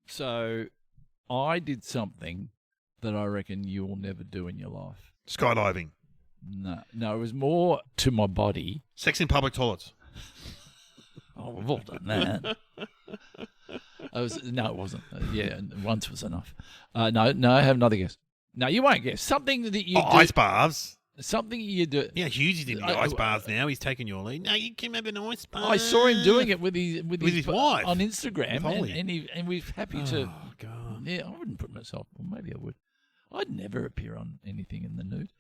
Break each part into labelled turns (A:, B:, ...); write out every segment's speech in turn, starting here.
A: So I did something that I reckon you will never do in your life.
B: Skydiving.
A: No, it was more to my body.
B: Sex in public toilets.
A: Oh, we've all done that. No, it wasn't. Yeah, once was enough. No, I have another guess. No, you won't guess. Something that you do.
B: Ice baths.
A: Something you do.
B: Yeah, Hughes is in the ice baths now. He's taking your lead. No, you can have an ice bath.
A: I saw him doing it with his
B: wife
A: on Instagram,
B: Holly.
A: and we're happy to.
B: Oh, God.
A: Yeah, I wouldn't put myself. Well, maybe I would. I'd never appear on anything in the nude.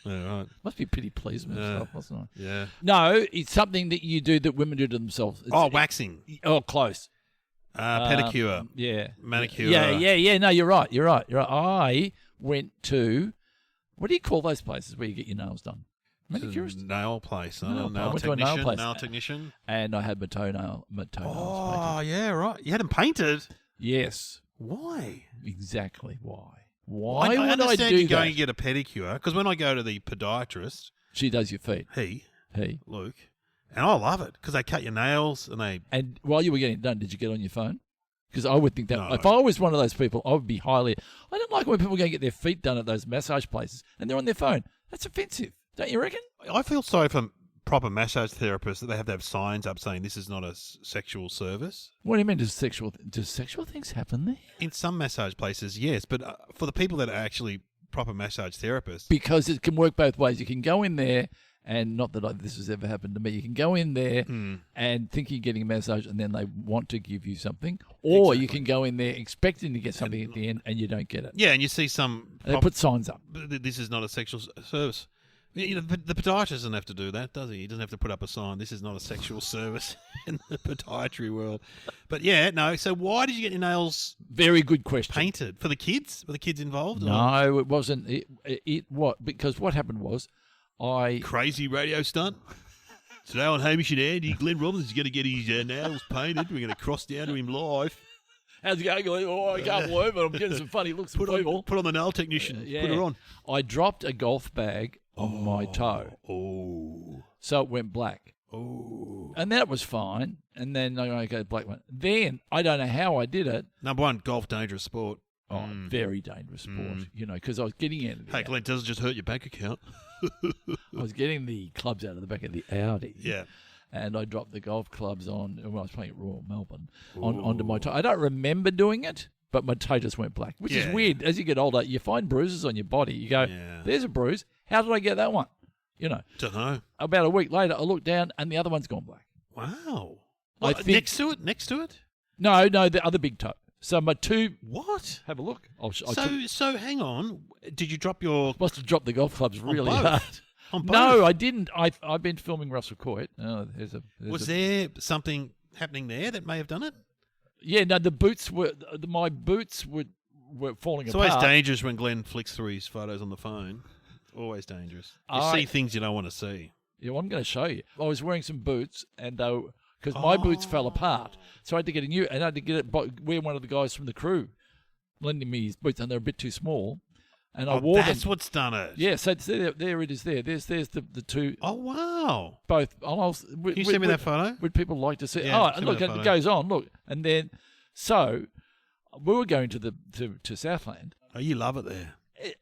B: Yeah, right.
A: Must be pretty pleased with myself, mustn't I?
B: Yeah.
A: No, it's something that you do that women do to themselves.
B: Waxing.
A: Close.
B: Pedicure.
A: Yeah.
B: Manicure.
A: Yeah. No, you're right. I went to, what do you call those places where you get your nails done? Manicurist?
B: Nail place.
A: I
B: Nail
A: went to a nail place.
B: Nail technician.
A: And I had my toenails painted.
B: Yeah, right. You had them painted?
A: Yes.
B: Why?
A: Exactly why. Why would
B: I
A: do
B: you
A: that?
B: going to get a pedicure, because when I go to the podiatrist,
A: She does your feet.
B: he,
A: He.
B: Luke, and I love it because they cut your nails and they.
A: And while you were getting it done, did you get on your phone? Because I would think that
B: No.
A: if I was one of those people, I would be highly. I don't like when people go and get their feet done at those massage places and they're on their phone. That's offensive, don't you reckon?
B: I feel sorry for proper massage therapists that they have to have signs up saying this is not a sexual service.
A: What do you mean? Does sexual things happen there?
B: In some massage places, yes, but for the people that are actually proper massage therapists,
A: Because it can work both ways. You can go in there, and not that this has ever happened to me. You can go in there and think you're getting a massage, and then they want to give you something, or you can go in there expecting to get something at the end, and you don't get it.
B: yeah, and you see some.
A: They put signs up.
B: This is not a sexual service. You know, the podiatrist doesn't have to do that, does he? He doesn't have to put up a sign. This is not a sexual service in the podiatry world. But yeah, no. So why did you get your nails
A: Very good question.
B: painted for the kids? Were the kids involved?
A: No, it wasn't. Because what happened was,
B: Crazy radio stunt. Today on Hamish and Andy, Glenn Robbins is going to get his nails painted. We're going to cross down to him live.
A: How's it going? Oh, I can't believe it. I'm getting some funny looks from people.
B: Put on the nail technician.
A: Yeah.
B: Put her on.
A: I dropped a golf bag on my toe.
B: Oh.
A: So it went black.
B: Oh.
A: And that was fine. And then I go black one. Then, I don't know how I did it.
B: Number one, golf, dangerous sport.
A: Oh, very dangerous sport, because I was getting it.
B: Hey, Glenn, doesn't just hurt your bank account.
A: I was getting the clubs out of the back of the Audi.
B: Yeah.
A: And I dropped the golf clubs on, when I was playing at Royal Melbourne, onto my toe. I don't remember doing it, but my toe just went black, which is weird. As you get older, you find bruises on your body. You go, there's a bruise. How did I get that one?
B: Don't know.
A: About a week later, I look down, and the other one's gone black.
B: Wow.
A: I think,
B: next to it?
A: No, the other big toe. So my two...
B: What?
A: Have a look.
B: So hang on. Did you drop your...
A: Must have dropped the golf clubs really hard.
B: On both?
A: No, I didn't. I've been filming Russell Coit.
B: Was there something happening there that may have done it?
A: Yeah, no, the boots were... My boots were falling
B: it's
A: apart.
B: It's always dangerous when Glenn flicks through his photos on the phone. Always dangerous. You see things you don't want to see.
A: Yeah, well, I'm going to show you. I was wearing some boots, and because my boots fell apart, so I had to get a new, and I had to get it. Where one of the guys from the crew lending me his boots, and they're a bit too small, and I wore them.
B: That's what's done it.
A: Yeah, so there it is. There's the two.
B: Oh wow!
A: Both.
B: Can you send me that photo?
A: Would people like to see?
B: Yeah,
A: and look, it goes on. Look, and then so we were going to Southland.
B: Oh, you love it there.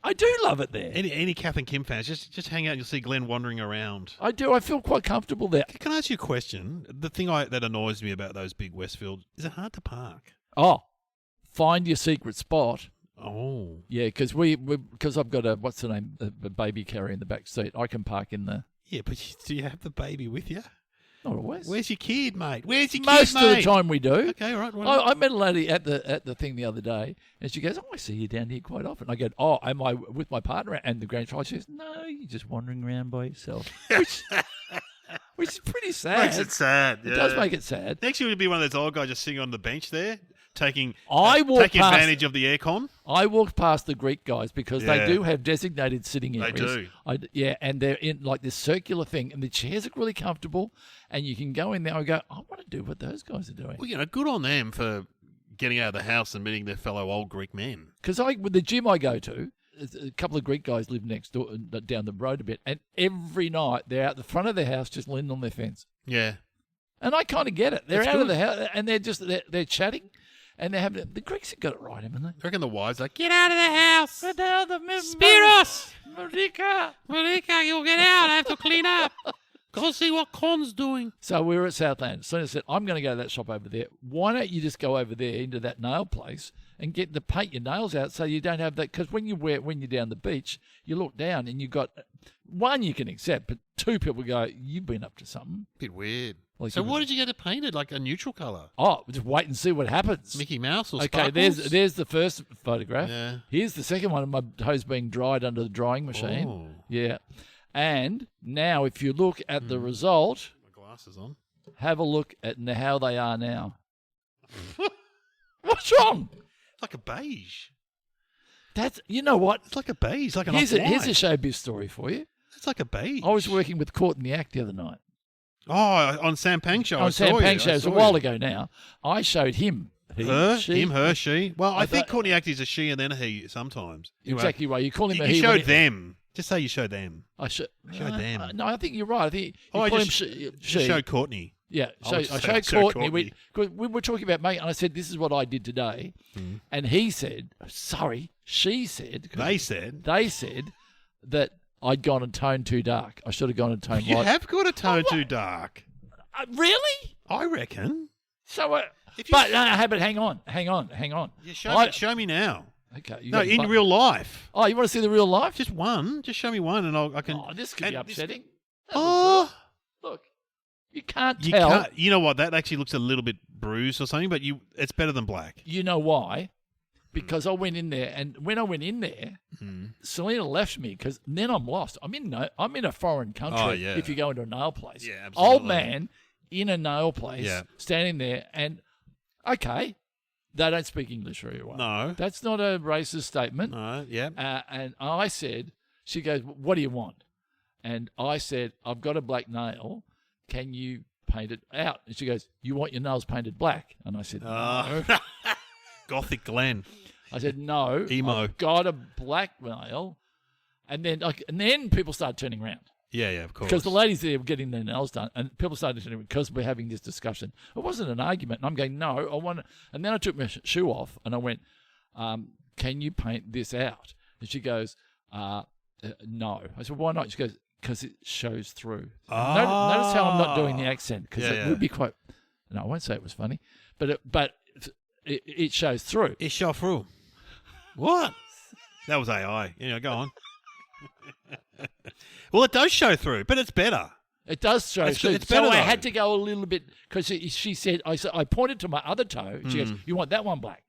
A: I do love it there.
B: Any Kath and Kim fans, just hang out and you'll see Glenn wandering around.
A: I do. I feel quite comfortable there.
B: Can I ask you a question? The thing that annoys me about those big Westfield, is it hard to park?
A: Oh, find your secret spot.
B: Oh.
A: Yeah, because because I've got a baby carrier in the back seat. I can park in the...
B: Yeah, but do you have the baby with you?
A: Not always.
B: Where's your kid, mate? Most
A: of the time we do.
B: Okay, all right.
A: I met a lady at the thing the other day, and she goes, "Oh, I see you down here quite often." I go, "Oh, am I with my partner?" And the grandchild says, "No, you're just wandering around by yourself," which is pretty sad.
B: Makes it sad.
A: It does make it sad.
B: Next year would be one of those old guys just sitting on the bench there, taking advantage of the aircon.
A: I walked past the Greek guys because they do have designated sitting areas.
B: They
A: do. And they're in like this circular thing, and the chairs are really comfortable, and you can go in there and go, I want to do what those guys are doing.
B: Well, good on them for getting out of the house and meeting their fellow old Greek men.
A: Because with the gym I go to, a couple of Greek guys live next door, down the road a bit, and every night they're out the front of their house just leaning on their fence.
B: Yeah.
A: And I kind of get it. They're out of the house, and they're chatting. And they're having the Greeks have got it right, haven't they?
B: I reckon the wives like, get out of the house.
A: Spiros!
B: Marika, you'll get out. I have to clean up. Go see what Con's doing.
A: So we were at Southland. So I said, I'm going to go to that shop over there. Why don't you just go over there into that nail place and get to paint your nails out so you don't have that? Because when you're down the beach, you look down and you've got one you can accept, but two people go, you've been up to something.
B: Bit weird.
A: Like
B: so why did you get it painted like a neutral colour?
A: Oh, just wait and see what happens.
B: Mickey Mouse or
A: okay,
B: Sparkles?
A: there's the first photograph.
B: Yeah.
A: Here's the second one of my toes being dried under the drying machine.
B: Oh.
A: Yeah. And now if you look at the result,
B: My glasses on.
A: have a look at how they are now. What's wrong?
B: It's like a beige.
A: That's, you know what?
B: It's like a beige, like an
A: Here's
B: off-white.
A: a showbiz story for you.
B: It's like a beige.
A: I was working with Caught in the Act the other night.
B: Oh, on Sam Pang show.
A: On Sam Pang show. It was a while ago now. I showed him. She.
B: Well, I think Courtney Act is a she and then a he sometimes.
A: Exactly right. You call him a he.
B: You showed them. Just say you showed them.
A: I showed
B: them.
A: No, I think you're right. I think you
B: I
A: call
B: just,
A: him she.
B: just showed Courtney.
A: Yeah,
B: I
A: showed Courtney. We were talking about making, and I said, this is what I did today. And he said, she said.
B: They said
A: that I'd gone and toned too dark. I should have gone and toned light.
B: You have got a tone too dark.
A: Really?
B: I reckon.
A: So, but hang on.
B: Yeah, show me now.
A: Okay.
B: No, in real life.
A: Oh, you want to see the real life?
B: Just one. Just show me one, and I can.
A: Oh, this could be upsetting. Look, you can't tell.
B: You know what? That actually looks a little bit bruised or something, but it's better than black.
A: You know why? Because I went in there, and when I went in there, Selena left me because then I'm lost. I'm in a foreign country.
B: Oh, yeah.
A: If you go into a nail place,
B: Yeah, absolutely.
A: Old man in a nail place, standing there, and okay, they don't speak English very well.
B: No,
A: that's not a racist statement.
B: No, yeah.
A: And I said, she goes, "What do you want?" And I said, "I've got a black nail. Can you paint it out?" And she goes, "You want your nails painted black?" And I said, "No."
B: Gothic Glen.
A: I said, "No,
B: emo.
A: I've got a black nail." And then people started turning around.
B: Yeah, of course.
A: Because the ladies there were getting their nails done, and people started turning around because we're having this discussion. It wasn't an argument, and I'm going, "No, I want to." And then I took my shoe off, and I went, "Can you paint this out?" And she goes, "No." I said, "Why not?" She goes, "Because it shows through." Notice how I'm not doing the accent, because it would be quite. No, I won't say it was funny, but it shows through.
B: It showed through. What? That was AI. Go on. Well, it does show through, but it's better.
A: It does show through.
B: It's better,
A: so I
B: though.
A: had to go a little bit because she said, I pointed to my other toe. She goes, "You want that one black?"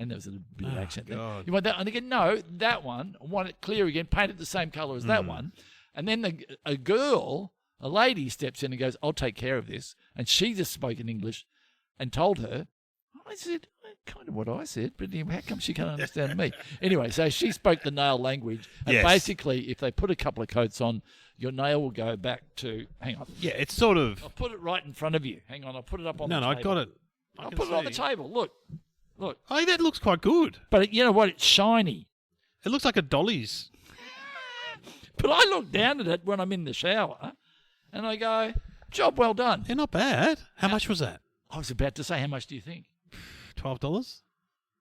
A: And there was a bit of accent there.
B: God.
A: "You want that?" And again, "No, that one. I want it clear again. Paint it the same color as that one." And then a lady steps in and goes, "I'll take care of this." And she just spoke in English and told her. I said, kind of what I said, but how come she can't understand me? Anyway, so she spoke the nail language. And basically, if they put a couple of coats on, your nail will go back to... Hang on.
B: Yeah, it's sort of...
A: I'll put it right in front of you. Hang on, I'll put it up on the table.
B: No, I got it.
A: I'll put it on the table. Look.
B: Oh, that looks quite good.
A: But you know what? It's shiny.
B: It looks like a dolly's.
A: But I look down at it when I'm in the shower, and I go, "Job well done."
B: They're not bad. How much was that?
A: I was about to say, how much do you think?
B: $12?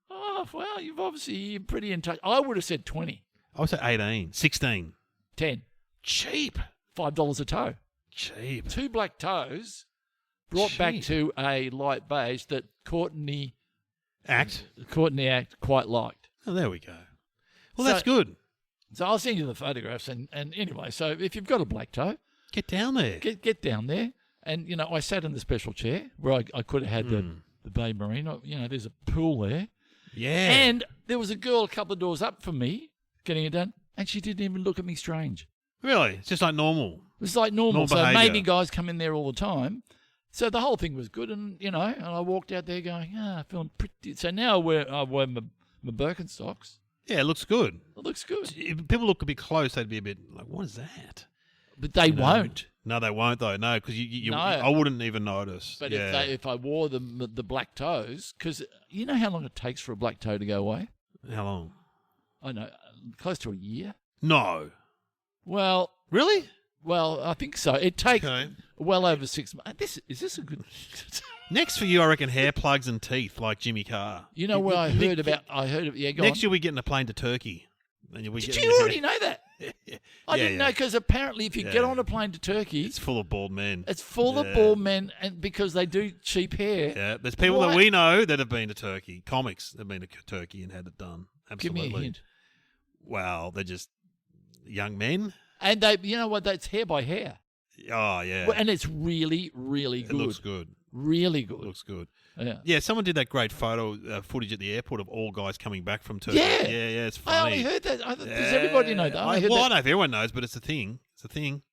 A: Oh, well, you're pretty in touch. I would have said 20.
B: I would say 18. 16.
A: 10.
B: Cheap.
A: $5 a toe.
B: Cheap.
A: 2 black toes brought back to a light beige that Courtney Act quite liked.
B: Oh, there we go. Well, that's good.
A: So I'll send you the photographs. And anyway, so if you've got a black toe,
B: get down there.
A: Get down there. And, I sat in the special chair where I could have had the Bay Marine. There's a pool there.
B: Yeah.
A: And there was a girl a couple of doors up from me getting it done, and she didn't even look at me strange.
B: Really? It's just like normal.
A: It was like normal. So
B: behaviour.
A: maybe guys come in there all the time. So the whole thing was good, and, and I walked out there going, feeling pretty. So now I wear my Birkenstocks.
B: Yeah, it looks good.
A: It looks good.
B: If people look a bit close, they'd be a bit like, what is that?
A: But they won't.
B: No, they won't though. No, because I wouldn't even notice.
A: But if I wore the black toes, because you know how long it takes for a black toe to go away?
B: How long?
A: I know, close to a year.
B: No.
A: Well,
B: really?
A: Well, I think so. It takes.
B: Okay.
A: well over 6 months. Is this a good?
B: Next for you, I reckon, hair plugs and teeth like Jimmy Carr.
A: You know what I heard about? Yeah, go
B: Next
A: on.
B: you'll be getting a plane to Turkey. And
A: Did you already know that? I didn't know because apparently if you get on a plane to Turkey,
B: it's full of bald men.
A: It's full of bald men, and because they do cheap hair.
B: Yeah, there's people that we know that have been to Turkey. Comics have been to Turkey and had it done. Absolutely.
A: Give me a hint.
B: Well, they're just young men.
A: And you know what? That's hair by hair.
B: Oh, yeah.
A: Well, and it's really, really good.
B: It looks good.
A: Really good.
B: Looks good.
A: Yeah.
B: Yeah, someone did that great photo footage at the airport of all guys coming back from Turkey.
A: Yeah.
B: Yeah, it's funny.
A: I only heard that. Does everybody know that?
B: I don't know if everyone knows, but it's a thing. It's a thing.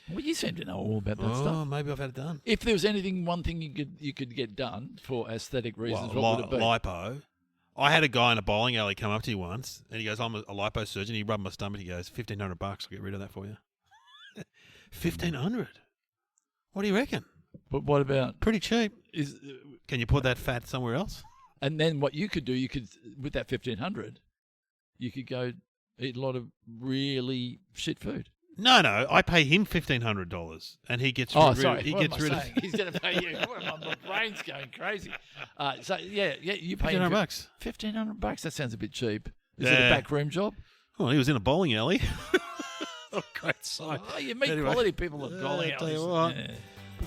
A: Well, you seem to know all about that stuff.
B: Oh, maybe I've had it done.
A: If there was one thing you could get done for aesthetic reasons, what would it be?
B: Lipo. I had a guy in a bowling alley come up to you once, and he goes, "I'm a liposurgeon." He rubbed my stomach. He goes, $1,500. I'll get rid of that for you. 1,500. What do you reckon?
A: But what about
B: pretty cheap? Can you put that fat somewhere else?
A: And then what you could do, with that 1,500, you could go eat a lot of really shit food.
B: No, I pay him $1,500, and he gets.
A: Sorry,
B: he
A: what
B: gets
A: am I
B: rid
A: saying? He's going to pay you. My brain's going crazy. So you pay him
B: $1,500.
A: $1,500. That sounds a bit cheap. Is it a backroom job?
B: Well, he was in a bowling alley. Oh, great sight.
A: Oh, you meet quality people at bowling alleys.
B: Tell you what. Yeah.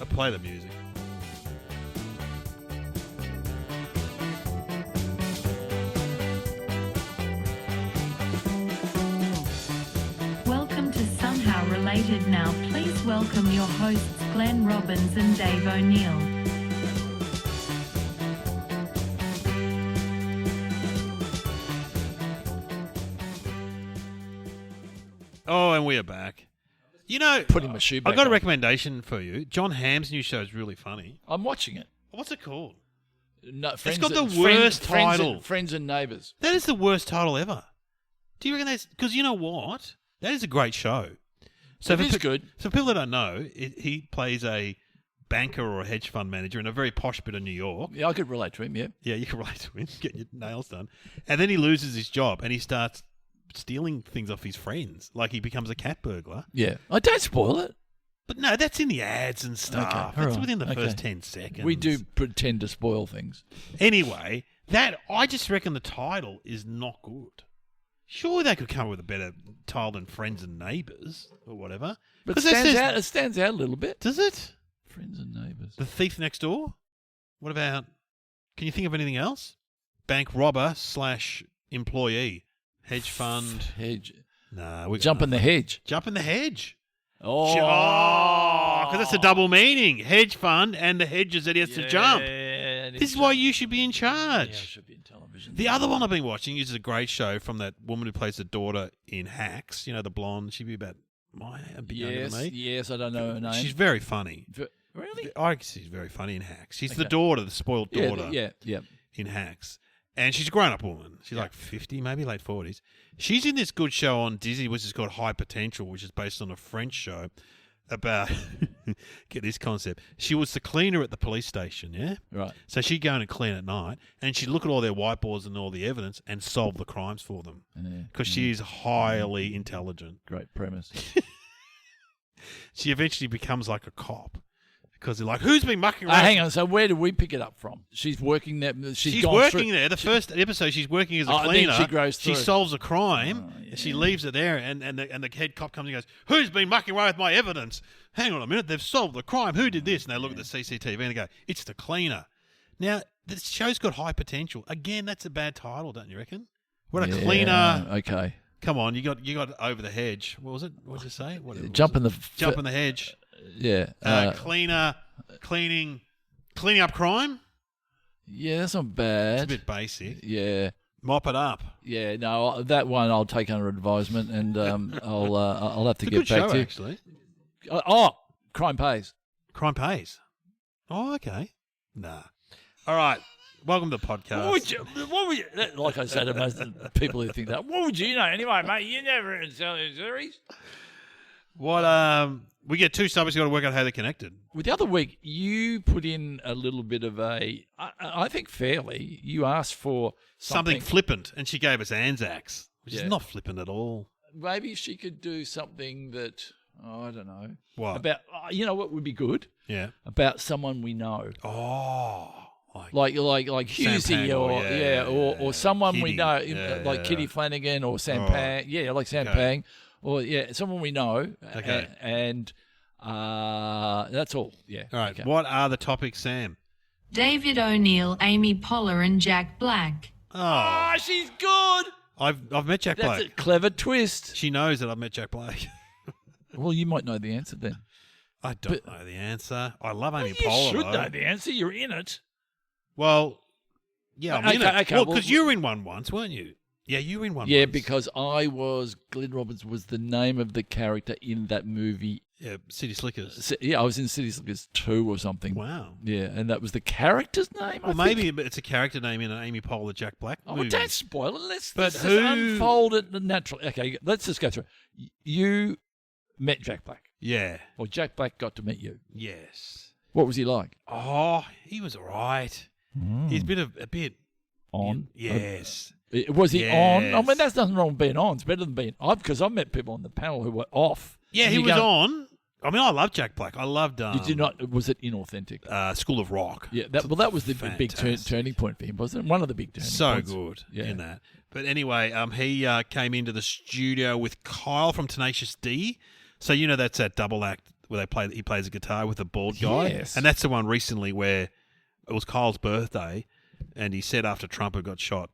B: I play the music.
C: Welcome to Somehow Related Now. Please welcome your hosts Glenn Robbins and Dave O'Neill.
B: Oh, and we are back. You know,
A: putting my shoe back
B: I got a
A: on.
B: recommendation for you. John Hamm's new show is really funny.
A: I'm watching it.
B: What's it called?
A: No,
B: it's got the worst title.
A: Friends and Neighbours.
B: That is the worst title ever. Do you reckon that's... Because you know what? That is a great show. So
A: it is good.
B: So for people that don't know, he plays a banker or a hedge fund manager in a very posh bit of New York.
A: Yeah, I could relate to him, yeah.
B: Yeah, you can relate to him. Get your nails done. And then he loses his job and he starts stealing things off his friends. Like he becomes a cat burglar.
A: Yeah. I don't spoil it.
B: But no, that's in the ads and stuff.
A: Okay,
B: That's within the first 10 seconds.
A: We do pretend to spoil things.
B: Anyway, I just reckon the title is not good. Sure, they could come up with a better title than Friends and Neighbours or whatever.
A: But it stands out a little bit.
B: Does it?
A: Friends and Neighbours.
B: The Thief Next Door? What about... Can you think of anything else? Bank robber / employee. Hedge fund.
A: Hedge.
B: No.
A: Jump in the hedge.
B: Jump in the hedge.
A: Oh.
B: Because that's a double meaning. Hedge fund and the hedges that he has to jump. This is why you should be in charge.
A: Yeah, I should be in television.
B: The other one I've been watching is a great show from that woman who plays the daughter in Hacks. You know, the blonde. She'd be about a bit younger than me.
A: Yes, I don't know her name.
B: She's very funny.
A: Really?
B: I think she's very funny in Hacks. She's the daughter, the spoiled daughter.
A: Yeah.
B: In Hacks. And she's a grown-up woman. She's like 50, maybe late 40s. She's in this good show on Disney, which is called High Potential, which is based on a French show about, get this concept, she was the cleaner at the police station, yeah?
A: Right.
B: So she'd go in and clean at night, and she'd look at all their whiteboards and all the evidence and solve the crimes for them. Because she's highly intelligent.
A: Great premise.
B: She eventually becomes like a cop. Because they're like, who's been mucking around?
A: Hang on, so where do we pick it up from? She's working there.
B: She's working there. The first episode, she's working as a cleaner.
A: Then she grows through.
B: She solves a crime. And she leaves it there, and the head cop comes and goes, who's been mucking around with my evidence? Hang on a minute, they've solved the crime. Who did this? And they look at the CCTV and they go, it's the cleaner. Now, the show's got High Potential. Again, that's a bad title, don't you reckon? What a cleaner.
A: Okay.
B: Come on, you got over the hedge. What was it? What did you say?
A: Jump in the
B: hedge.
A: Yeah.
B: Cleaner, cleaning up crime.
A: Yeah, that's not bad.
B: It's a bit basic.
A: Yeah.
B: Mop it up.
A: Yeah, no, that one I'll take under advisement, and I'll have to get back to you.
B: Actually.
A: Crime Pays.
B: Crime Pays. Oh, okay. Nah. All right. Welcome to the podcast.
A: What would you like I said to most people who think that, what would you know anyway, mate? You never sell these series.
B: We get two subjects, you've got to work out how they're connected.
A: With the other week, you put in a little bit of I think fairly, you asked for
B: something flippant, and she gave us Anzacs, which is not flippant at all.
A: Maybe she could do something that, I don't know.
B: What?
A: About you know what would be good?
B: Yeah.
A: About someone we know.
B: Oh.
A: Like Husey or someone we
B: Kitty.
A: know,
B: Yeah,
A: like
B: yeah.
A: Kitty Flanagan or Sam
B: Oh.
A: Pang. Yeah, like Sam Pang. Or, someone we know.
B: Okay.
A: And that's all. Yeah.
B: All right.
A: Okay.
B: What are the topics, Sam?
C: David O'Neill, Amy Poehler, and Jack Black.
B: Oh,
A: she's good.
B: I've met Jack
A: That's
B: Black.
A: a clever twist.
B: She knows that I've met Jack Black.
A: Well, you might know the answer then.
B: I don't know the answer. I love Amy
A: You
B: Poehler.
A: should
B: though.
A: know the answer. You're in it.
B: Well, yeah, I'm in it.
A: Okay,
B: Well,
A: well-
B: because you were in one once, weren't you? Yeah, you were in one
A: Yeah,
B: once.
A: because Glenn Robbins was the name of the character in that movie.
B: Yeah, City Slickers.
A: Yeah, I was in City Slickers 2 or something.
B: Wow.
A: Yeah, and that was the character's name.
B: Well,
A: I think.
B: maybe it's a character name in an Amy Poehler Jack Black
A: Oh,
B: movie.
A: don't spoil it. Let's
B: But
A: just
B: who-
A: unfold it naturally. Okay, let's just go through it. You met Jack Black,
B: Yeah.
A: or Jack Black got to meet you.
B: Yes.
A: What was he like?
B: Oh, he was all right. He's a bit
A: On?
B: Yes.
A: Was he on? I
B: Yes.
A: mean, that's nothing wrong with being on. It's better than being off, because I've met people on the panel who were off.
B: Yeah,
A: And
B: he
A: you
B: was
A: go,
B: on. I mean, I love Jack Black. I loved.
A: Did you not? Was it inauthentic?
B: School of Rock?
A: Yeah, that was the big
B: Fantastic.
A: turning point for him, wasn't it? One of the big turning
B: So
A: points.
B: good
A: Yeah.
B: in that. But anyway, he came into the studio with Kyle from Tenacious D. So you know that's that double act where he plays a guitar with a bald guy.
A: Yes.
B: And that's the one recently where it was Kyle's birthday, and he said after Trump had got shot,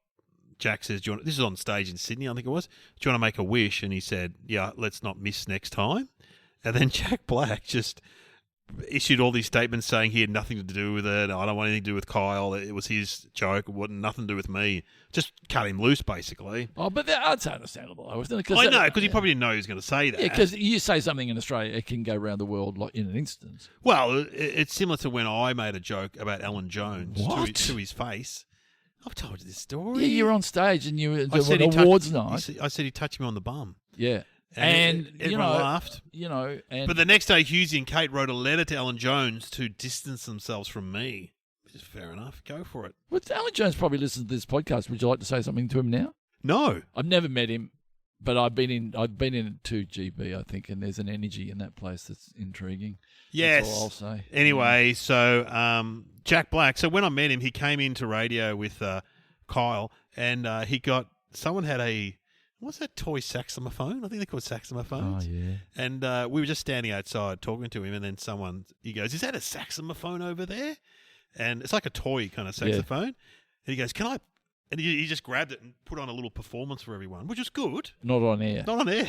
B: Jack says, this is on stage in Sydney, I think it was, do you want to make a wish? And he said, yeah, let's not miss next time. And then Jack Black just issued all these statements saying he had nothing to do with it. I don't want anything to do with Kyle. It was his joke. It wasn't nothing to do with me. Just cut him loose, basically.
A: Oh, but that's understandable, though, isn't it?
B: I know, because he probably didn't know he was going to say that.
A: Yeah, because you say something in Australia, it can go around the world like in an instance.
B: Well, it's similar to when I made a joke about Alan Jones
A: What?
B: to his face. I've told you this story.
A: Yeah, you're on stage and you were
B: I said
A: doing
B: he
A: awards
B: touched-
A: night.
B: I said he touched me on the bum.
A: Yeah.
B: And
A: you
B: everyone
A: know,
B: laughed.
A: And
B: But the next day, Husey and Kate wrote a letter to Alan Jones to distance themselves from me. Which is fair enough. Go for it.
A: well, Alan Jones probably listens to this podcast. Would you like to say something to him now?
B: No.
A: I've never met him, but I've been in 2GB, I think, and there's an energy in that place that's intriguing.
B: Yes.
A: That's all I'll say.
B: Anyway, so Jack Black. So when I met him, he came into radio with Kyle, and someone had what's that toy saxophone? I think they call it saxophones.
A: Oh, yeah.
B: And we were just standing outside talking to him, and then he goes, "Is that a saxophone over there?" And it's like a toy kind of saxophone. And he goes, "Can I?" And he just grabbed it and put on a little performance for everyone, which was good.
A: Not on air.
B: Not on air.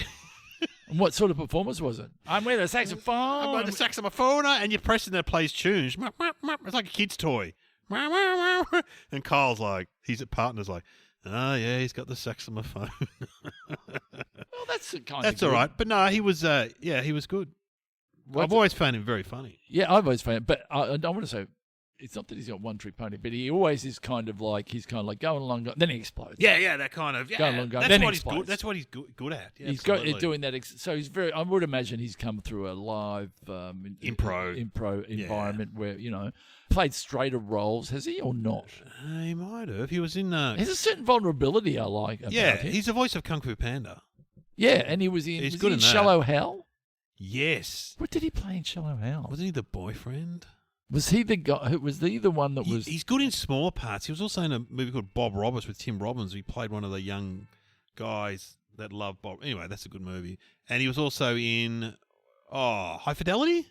A: And what sort of performance was it? I'm with a saxophone.
B: I'm like the saxophone, and you're pressing that plays tunes. It's like a kid's toy. And Kyle's like, his partner's like, oh yeah, he's got the saxophone.
A: Well, that's kind
B: That's
A: of
B: all
A: good.
B: right. But no, he was he was good. I've always found him very funny.
A: Yeah, I've always found it. But I want to say, it's not that he's got one trick pony, but he always is kind of like, going along, then he explodes.
B: Yeah, that kind of.
A: Go along,
B: that's
A: then
B: what he's
A: explodes.
B: good. That's what he's good at. Yeah,
A: He's
B: absolutely.
A: got doing that. So he's very. I would imagine he's come through a live
B: Impro
A: environment where played straighter roles. Has he or not?
B: He might have. He was in.
A: There's a certain vulnerability I like about him.
B: He's the voice of Kung Fu Panda.
A: Yeah, and he was in.
B: He's
A: was
B: good
A: he
B: in
A: in
B: that.
A: Shallow Hell.
B: Yes.
A: What did he play in Shallow Hell?
B: Wasn't he the boyfriend?
A: Was he the guy? Was he the one that was?
B: He's good in small parts. He was also in a movie called Bob Roberts with Tim Robbins. He played one of the young guys that love Bob. Anyway, that's a good movie. And he was also in High Fidelity.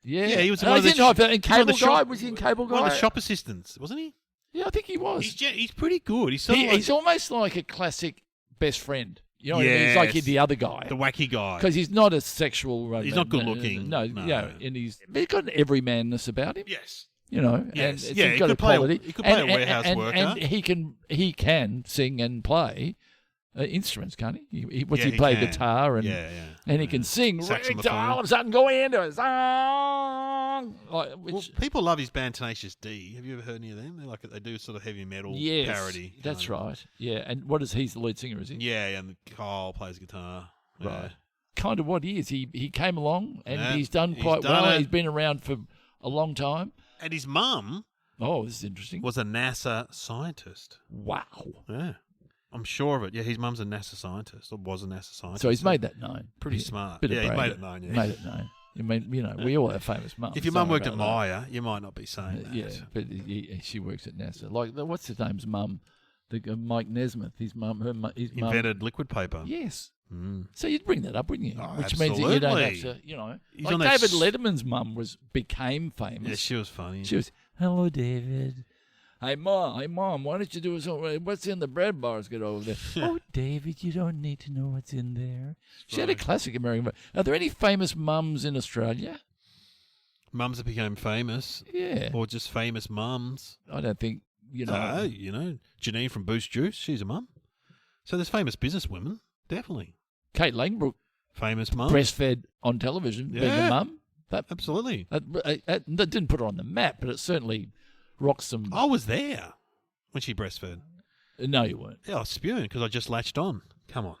A: Yeah,
B: he was
A: in
B: one of the
A: Cable Guy.
B: shop-
A: Was he in Cable Guy?
B: One of the shop assistants, wasn't he?
A: Yeah, I think he was.
B: He's pretty good. He's sort of
A: He's almost like a classic best friend. You know what I mean? He's like
B: Yes.
A: the other guy.
B: the wacky guy.
A: Because he's not a sexual.
B: He's not good looking.
A: No,
B: No.
A: yeah, and he's got an everymanness about him.
B: Yes.
A: And
B: Yes.
A: it's
B: Yeah, he
A: got
B: could
A: a
B: play a-
A: quality.
B: he could play a warehouse
A: and,
B: worker.
A: and he can sing and play instruments, can't he? He play
B: can.
A: guitar and he can sing.
B: Saxophone.
A: All of a sudden, go into a song.
B: Well, people love his band Tenacious D. Have you ever heard any of them? They do sort of heavy metal parody.
A: That's
B: kind of.
A: right. Yeah, and what is he's the lead singer? Is he?
B: Yeah, and Kyle plays guitar.
A: Right. Kind of what he is. He came along and
B: Yeah,
A: he's done
B: he's
A: quite
B: done
A: well.
B: it.
A: He's been around for a long time.
B: And his mum
A: Oh, this is interesting.
B: was a NASA scientist.
A: Wow.
B: Yeah. I'm sure of it. Yeah, his mum's a NASA scientist, or was a NASA scientist.
A: So he's made that known.
B: Pretty smart.
A: Bit of
B: Yeah, he's
A: brag.
B: made it known, yeah.
A: Made it known. I mean, we all have famous mums.
B: If your mum
A: Sorry
B: worked at
A: about
B: Maya, you might not be saying
A: that.
B: that.
A: Yeah, but she works at NASA. Like, what's his name's mum? Mike Nesmith. His mum. His mum.
B: Invented liquid paper.
A: Yes.
B: Mm.
A: So you'd bring that up, wouldn't you?
B: Oh,
A: Which means that you don't have
B: absolutely.
A: to,
B: He's
A: like
B: on that
A: David Letterman's mum became famous.
B: Yeah, she was funny.
A: She was, hello, David. Hey, Mom, why don't you do something? What's in the bread basket over there? Oh, David, you don't need to know what's in there. She had a classic American. Are there any famous mums in Australia?
B: Mums that became famous.
A: Yeah.
B: Or just famous mums.
A: I don't think,
B: Janine from Boost Juice, she's a mum. So there's famous business women, definitely.
A: Kate Langbrook
B: Famous mum.
A: breastfed on television, being a mum.
B: Absolutely.
A: That didn't put her on the map, but it certainly rocked some.
B: I was there when she breastfed.
A: No, you weren't.
B: Yeah, I was spewing because I just latched on. Come on.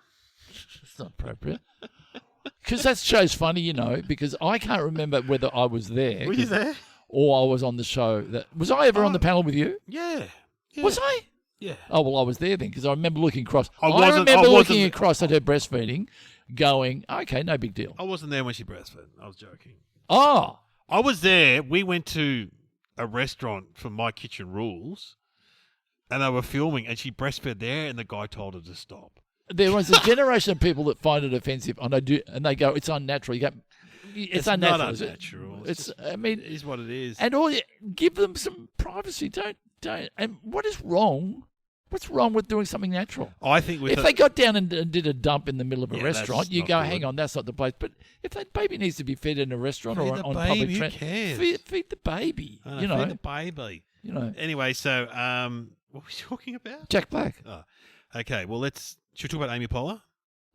A: It's not appropriate. Because that show's funny, because I can't remember whether I was there.
B: Were you there?
A: Or I was on the show. Was I ever on the panel with you?
B: Yeah.
A: Was I?
B: Yeah.
A: Oh, well, I was there then because I remember looking across.
B: I
A: remember
B: wasn't-
A: looking across at her breastfeeding going, okay, no big deal.
B: I wasn't there when she breastfed. I was joking.
A: Oh.
B: I was there. We went to a restaurant for My Kitchen Rules, and they were filming, and she breastfed there, and the guy told her to stop.
A: There was a generation of people that find it offensive, and they go, it's unnatural. You go, it's unnatural.
B: Not
A: is it?
B: unnatural.
A: It
B: is what it is.
A: And give them some privacy. Don't. And what is wrong? What's wrong with doing something natural?
B: I think
A: if they got down and did a dump in the middle of a restaurant,
B: that's
A: you
B: not
A: go,
B: good.
A: hang on, that's not the place. But if that baby needs to be fed in a restaurant
B: Feed
A: or
B: the
A: on
B: baby,
A: public
B: who
A: transport,
B: cares?
A: feed the baby.
B: I know, feed the baby. Anyway, so what were we talking about?
A: Jack Black.
B: Oh, okay, well, should we talk about Amy Poehler?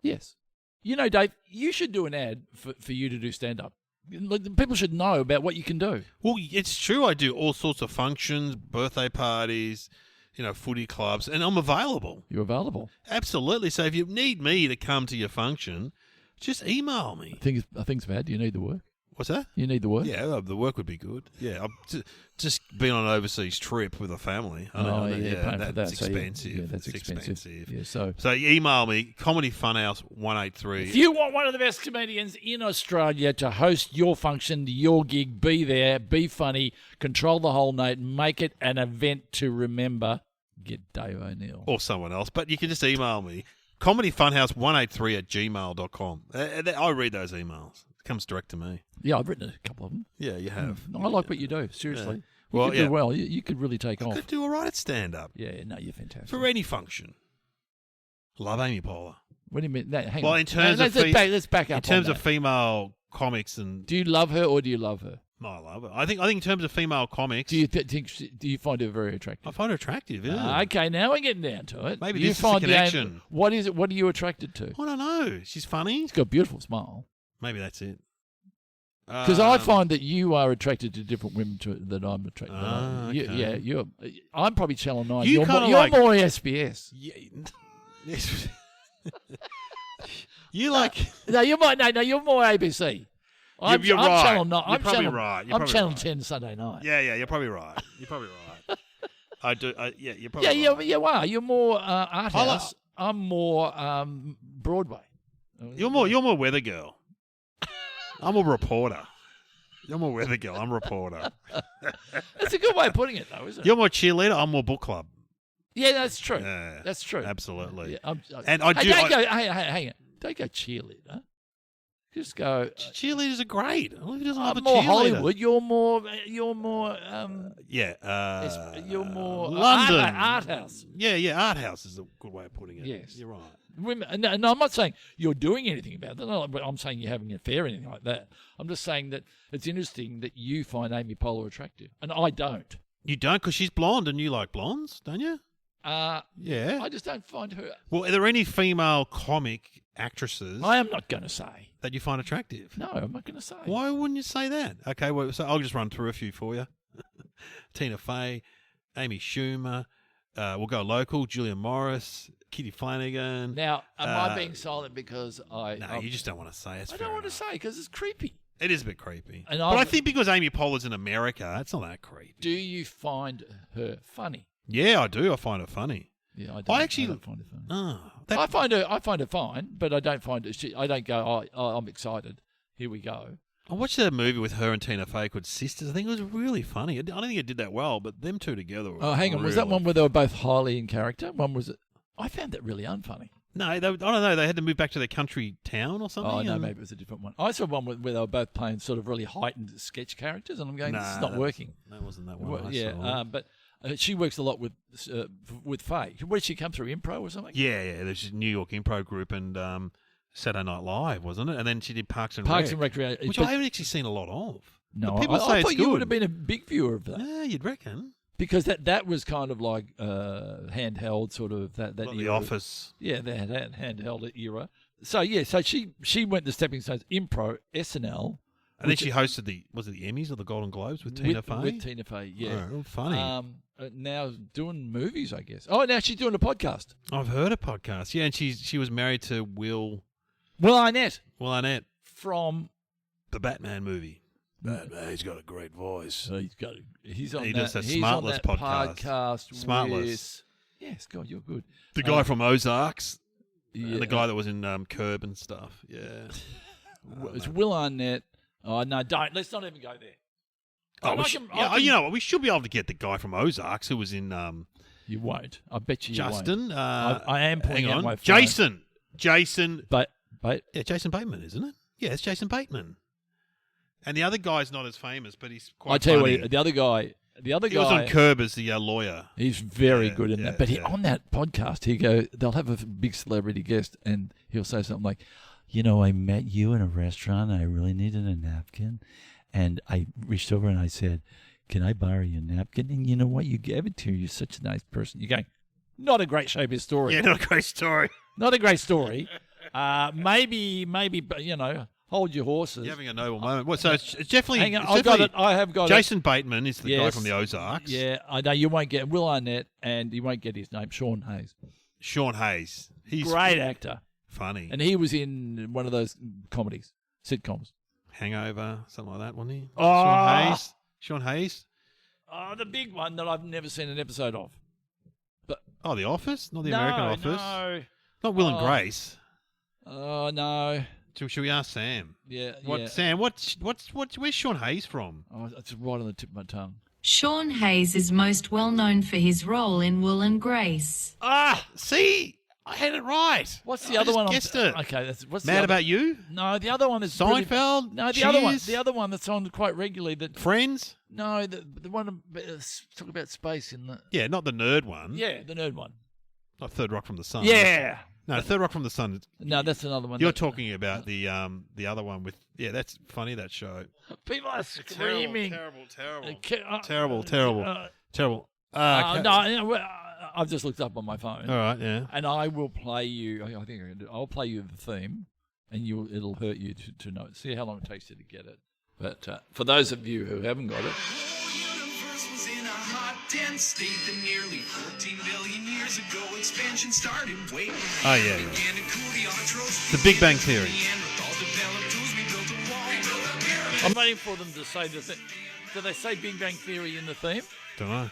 A: Yes. Dave, you should do an ad for you to do stand-up. Like, people should know about what you can do.
B: Well, it's true. I do all sorts of functions, birthday parties, footy clubs, and I'm available.
A: You're available.
B: Absolutely. So if you need me to come to your function, just email me.
A: I think it's bad. Do you need the work?
B: What's that?
A: You need the work?
B: Yeah, the work would be good. Yeah, just been on an overseas trip with a family. That's expensive.
A: That's expensive. Yeah,
B: so you email me, Comedy Funhouse 183.
A: If you want one of the best comedians in Australia to host your function, your gig, be there, be funny, control the whole night, make it an event to remember, get Dave O'Neill.
B: Or someone else. But you can just email me, comedyfunhouse183@gmail.com. I read those emails. It comes direct to me.
A: Yeah, I've written a couple of them.
B: Yeah, you have.
A: I like what you do, seriously.
B: Yeah. Well,
A: you could do well. You could really take off.
B: I could do all right at stand-up.
A: Yeah, no, you're fantastic.
B: For any function. Love Amy Poehler.
A: What do you mean? Hang
B: well,
A: on.
B: in terms of
A: let's back up.
B: In terms of female comics and...
A: Do you love her or do you love her?
B: No, I love her. I think in terms of female comics...
A: Do you find her very attractive?
B: I find her attractive, yeah.
A: Okay, now we're getting down to it.
B: Maybe this is the connection.
A: What is it? What are you attracted to?
B: I don't know. She's funny.
A: She's got a beautiful smile.
B: Maybe that's it.
A: Because I find that you are attracted to different women that I'm attracted to.
B: Okay.
A: Yeah, I'm probably Channel 9.
B: You're
A: more SBS.
B: Yeah. You like...
A: No, you're more ABC. I'm
B: right.
A: Channel 9.
B: You're probably right.
A: I'm Channel 10 Sunday night.
B: Yeah, you're probably right. You're probably
A: right.
B: You
A: are. You're more art house. I'm more Broadway.
B: You're more weather girl. I'm a reporter. You're more weather girl. I'm a reporter.
A: That's a good way of putting it, though, isn't it?
B: You're more cheerleader. I'm more book club.
A: Yeah, that's true.
B: Yeah,
A: that's true.
B: Absolutely.
A: Yeah,
B: and I do.
A: Hang on. Don't go cheerleader. Just go.
B: Cheerleaders are great. Who doesn't love a
A: more
B: cheerleader?
A: Hollywood. You're more.
B: You're more
A: London art house.
B: Yeah. Art house is a good way of putting it.
A: Yes,
B: you're right.
A: No, I'm not saying you're doing anything about that. No, I'm saying you're having an affair or anything like that. I'm just saying that it's interesting that you find Amy Poehler attractive, and I don't.
B: You don't, because she's blonde, and you like blondes, don't you?
A: Yeah. I just don't find her.
B: Well, are there any female comic actresses?
A: I am not going to say
B: that you find attractive.
A: No, I'm not going to say.
B: Why wouldn't you say that? Okay, well, so I'll just run through a few for you. Tina Fey, Amy Schumer. We'll go local. Julia Morris, Kitty Flanagan.
A: Now, am I being silent because
B: you just don't want to say it.
A: I don't want to say because it's creepy.
B: It is a bit creepy.
A: But
B: I think because Amy Poehler's in America, it's not that creepy.
A: Do you find her funny?
B: Yeah, I do. I find her funny.
A: Yeah, I
B: don't
A: find it funny.
B: Oh,
A: I find her fine, but I don't find it. I don't go. I'm excited. Here we go.
B: I watched a movie with her and Tina Fey called Sisters. I think it was really funny. I don't think it did that well, but them two together.
A: Oh, hang on. Was that one where they were both highly in character? One was. I found that really unfunny.
B: No, I don't know. They had to move back to their country town or something.
A: Oh no, maybe it was a different one. I saw one where they were both playing sort of really heightened sketch characters, and I'm going, this is not working.
B: That wasn't that one. I saw.
A: But she works a lot with Faye. Where did she come through? Improv or something?
B: Yeah. There's a New York improv group and Saturday Night Live, wasn't it? And then she did Parks and
A: Recreation,
B: which I haven't actually seen a lot of.
A: No,
B: people say
A: I thought
B: it's
A: you
B: good.
A: would have been a big viewer of that.
B: Yeah, you'd reckon.
A: Because that was kind of like handheld sort of that
B: Like
A: era.
B: The Office.
A: Yeah, that handheld era. So she went to Stepping Stones, Impro, SNL.
B: And then she hosted the Emmys or the Golden Globes with Tina Fey?
A: With Tina Fey, yeah.
B: Oh, funny.
A: Now doing movies, I guess. Oh, now she's doing a podcast.
B: I've heard a podcast. Yeah, and she was married to Will
A: Arnett. From
B: the Batman movie. Batman, he's got a great voice.
A: He's on
B: does that
A: he's
B: Smartless
A: on that
B: podcast.
A: Smartless. Yes, God, you're good.
B: The guy from Ozarks.
A: Yeah.
B: And the guy that was in Curb and stuff. Yeah.
A: It's Will Arnett. Oh, no, don't. Let's not even go there.
B: You know what? We should be able to get the guy from Ozarks who was in...
A: you won't. I bet you
B: Justin.
A: won't. I am pointing out my phone.
B: Jason.
A: Jason
B: Bateman, isn't it? Yeah, it's Jason Bateman. And the other guy's not as famous, but he's quite
A: I tell
B: funny.
A: you what, the other guy... He was
B: on Curb as the lawyer.
A: He's very good in that. But on that podcast, they'll have a big celebrity guest, and he'll say something like, I met you in a restaurant, and I really needed a napkin, and I reached over and I said, can I borrow your napkin? And you know what? You gave it to me. You're such a nice person. You're going, not a great showbiz story.
B: Yeah, not a great story.
A: Not a great story. Maybe, hold your horses.
B: You're having a noble moment. So it's definitely...
A: Hang on, I've got it. I have got
B: Jason Bateman is the guy
A: Yes.
B: from the Ozarks.
A: Yeah, I know. You won't get Will Arnett, and you won't get his name, Sean Hayes.
B: Sean Hayes. He's
A: Great actor.
B: Funny.
A: And he was in one of those comedies, sitcoms.
B: Hangover, something like that, wasn't he?
A: Oh.
B: Sean Hayes?
A: Oh, the big one that I've never seen an episode of.
B: Oh, The Office? Not the American Office?
A: No.
B: Not Will and Grace.
A: Oh, no.
B: Should we ask Sam?
A: Yeah.
B: Sam, where's Sean Hayes from?
A: Oh, it's right on the tip of my tongue.
C: Sean Hayes is most well known for his role in Will and Grace.
B: See? I had it right.
A: What's the other one?
B: Guessed it.
A: Okay, what's
B: Mad About You?
A: No, the other one is
B: Seinfeld?
A: No, the
B: Cheers?
A: other one that's on quite regularly. That
B: Friends?
A: No, the one talk about space in the.
B: Yeah, not the nerd one.
A: Yeah, the nerd one.
B: Not Third Rock from the Sun.
A: Yeah.
B: No, Third Rock from the Sun.
A: No, that's another one.
B: You're talking about the other one with... Yeah, that's funny, that show.
A: People are screaming.
B: Terrible. Terrible.
A: No, I've just looked up on my phone.
B: All right, yeah.
A: And I will play you. I think I'll play you the theme, and it'll hurt you to know. See how long it takes you to get it. But for those of you who haven't got it.
D: Dense state that nearly 14 billion years ago expansion started.
B: Oh, yeah. The Big Bang Theory.
A: I'm waiting for them to say the thing. Do they say Big Bang Theory in the theme?
B: Don't know.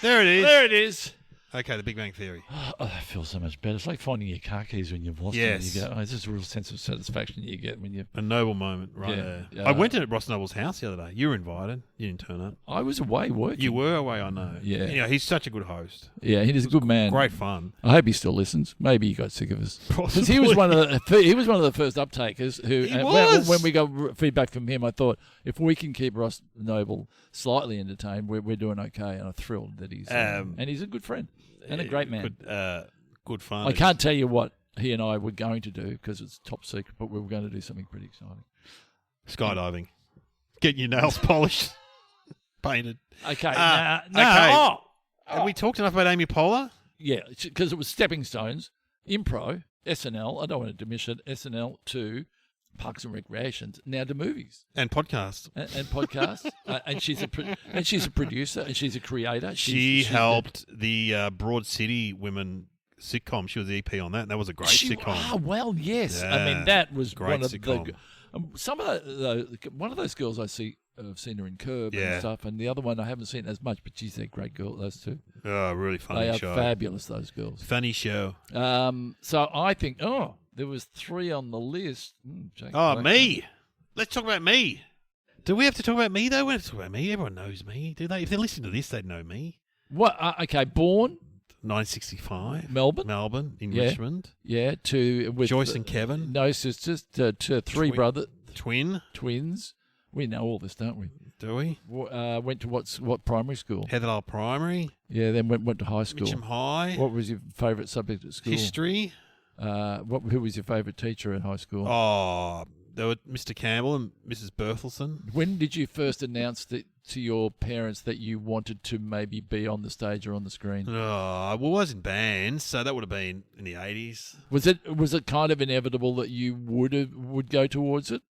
B: There it is.
A: There it is.
B: Okay, The Big Bang Theory.
A: Oh, that feels so much better. It's like finding your car keys when you've lost them. You go, it's just a real sense of satisfaction you get when you...
B: A noble moment right there. I went to Ross Noble's house the other day. You were invited. You didn't turn up.
A: I was away working.
B: You were away, I know.
A: Yeah.
B: He's such a good host.
A: Yeah, he's a good man.
B: Great fun.
A: I hope he still listens. Maybe he got sick of us. Because he was one of the first uptakers who...
B: He was.
A: When we got feedback from him, I thought, if we can keep Ross Noble slightly entertained, we're doing okay. And I'm thrilled that he's... and he's a good friend. And a great man.
B: Good fun.
A: I can't tell you what he and I were going to do because it's top secret, but we were going to do something pretty exciting.
B: Skydiving. Getting your nails polished. Painted.
A: Okay.
B: Okay. Have we talked enough about Amy Poehler?
A: Yeah, because it was stepping stones, Impro, SNL, I don't want to diminish it, SNL to Parks and Recreations, now to movies.
B: And podcasts.
A: And podcasts. And she's a producer and she's a creator.
B: She helped the Broad City Women sitcom. She was the EP on that, and that was a great sitcom.
A: Oh, well, yes.
B: Yeah,
A: I mean, that was
B: great
A: one of
B: sitcom.
A: one of those girls I see I've seen her in Curb
B: Yeah.
A: and stuff, and the other one I haven't seen as much, but she's a great girl. Those two,
B: Oh, really funny
A: they are
B: show.
A: fabulous. Those girls.
B: Funny show.
A: So I think, there was 3 on the list. Jake
B: Oh,
A: Black.
B: me. Let's talk about me. Do we have to talk about me, though? We don't have to talk about me. Everyone knows me, do they? If they're listening to this, they'd know me.
A: What? Okay, born
B: 1965.
A: Melbourne.
B: in
A: Yeah.
B: Richmond.
A: Yeah, with
B: Joyce and Kevin.
A: No sisters. To 3 brothers, twins. We know all this, don't we?
B: Do we?
A: Went to what primary school?
B: Heatherdale Primary.
A: Yeah, then went to high school.
B: Mitcham High.
A: What was your favourite subject at school?
B: History.
A: Who was your favourite teacher at high school?
B: Oh, there were Mr. Campbell and Mrs. Berthelson.
A: When did you first announce to your parents that you wanted to maybe be on the stage or on the screen?
B: Well, I was in bands, so that would have been in the 80s.
A: Was it kind of inevitable that you would go towards it?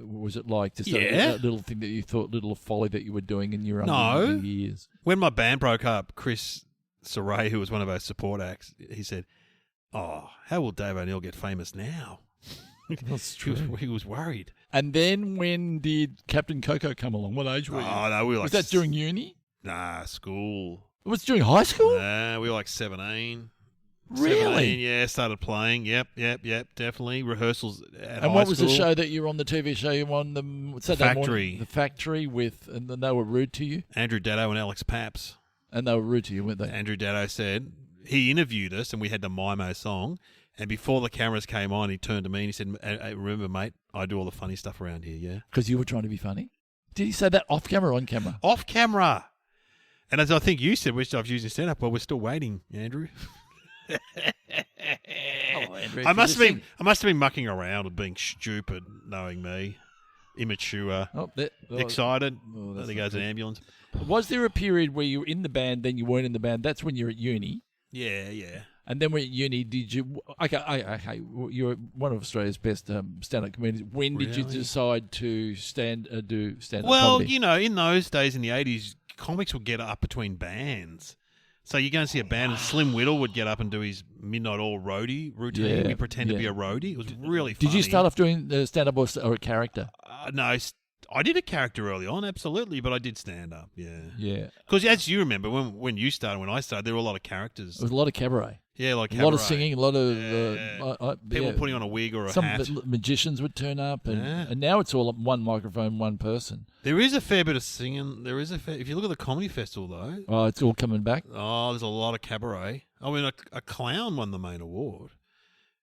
A: Was it like just a little thing that you thought, little folly that you were doing in your young years?
B: When my band broke up, Chris Saray, who was one of our support acts, he said, "Oh, how will Dave O'Neill get famous now?"
A: That's true.
B: He was worried.
A: And then when did Captain Coco come along? What age were you?
B: Oh, no, we were
A: Was
B: like...
A: that during uni?
B: Nah, school.
A: It was during high school?
B: Nah, we were like 17.
A: Really?
B: 17, yeah, started playing. Yep, definitely. Rehearsals at
A: And
B: high
A: what was
B: school.
A: the show that you were on, the TV show you were on, the Saturday
B: Factory.
A: morning? The Factory and then they were rude to you?
B: Andrew Daddo and Alex Paps.
A: And they were rude to you, weren't they?
B: Andrew Daddo said, he interviewed us and we had the Mimo song. And before the cameras came on, he turned to me and he said, "Hey, remember, mate, I do all the funny stuff around here, yeah?"
A: Because you were trying to be funny? Did he say that off camera or on camera?
B: Off camera. And as I think you said, which I've used in stand-up, well, we're still waiting, Andrew.
A: Andrew,
B: I must have been mucking around and being stupid, knowing me, immature, excited.
A: that's
B: There
A: not
B: goes an
A: good.
B: ambulance.
A: Was there a period where you were in the band, then you weren't in the band? That's when you're at uni.
B: Yeah.
A: And then when at uni, did you... Okay, you're one of Australia's best stand-up comedians. When did you
B: Really?
A: decide to do stand-up
B: Well,
A: comedy?
B: in those days in the 80s, comics would get up between bands. So you go and see a band, and Slim Whittle would get up and do his Midnight Oil roadie routine.
A: Yeah,
B: We pretend to be
A: yeah.
B: a roadie. It was really funny.
A: Did you start off doing stand-up or a character?
B: No, I did a character early on, absolutely, but I did stand-up, yeah.
A: Yeah.
B: Because as you remember, when you started, when I started, there were a lot of characters.
A: It was a lot of cabaret.
B: Yeah, like
A: A lot of
B: cabaret.
A: singing, a lot of...
B: People putting on a wig or a
A: Some
B: hat.
A: of the magicians would turn up,
B: Yeah.
A: and now it's all one microphone, one person.
B: There is a fair bit of singing. If you look at the comedy festival, though,
A: Oh, it's all coming back.
B: there's a lot of cabaret. I mean, a clown won the main award.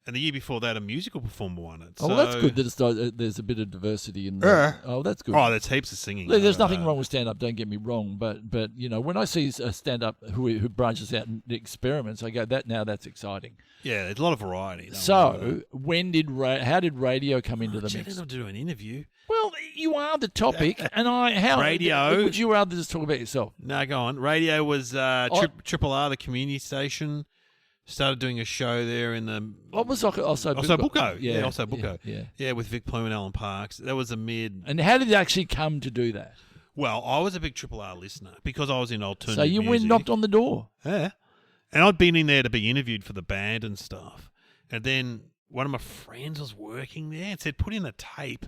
B: And the year before that, a musical performer won it.
A: Oh, well, that's good that there's a bit of diversity in there. Oh, that's good.
B: Oh, there's heaps of singing.
A: There's nothing wrong with stand-up, don't get me wrong, but when I see a stand-up who branches out and experiments, I go, that's exciting.
B: Yeah, there's a lot of variety.
A: So, how did radio come into the mix?
B: I'll do an interview.
A: Well, you are the topic, and
B: Radio.
A: Would you rather just talk about yourself?
B: No, go on. Radio was Triple R, the community station. Started doing a show there in the...
A: What was also
B: Bucco.
A: Yeah,
B: also Bucco.
A: Yeah.
B: With Vic Plume and Alan Parks. That was a mid...
A: And how did it actually come to do that?
B: Well, I was a big Triple R listener because I was in alternative
A: So you went
B: music.
A: knocked on the door.
B: Yeah. And I'd been in there to be interviewed for the band and stuff. And then one of my friends was working there and said, put in a tape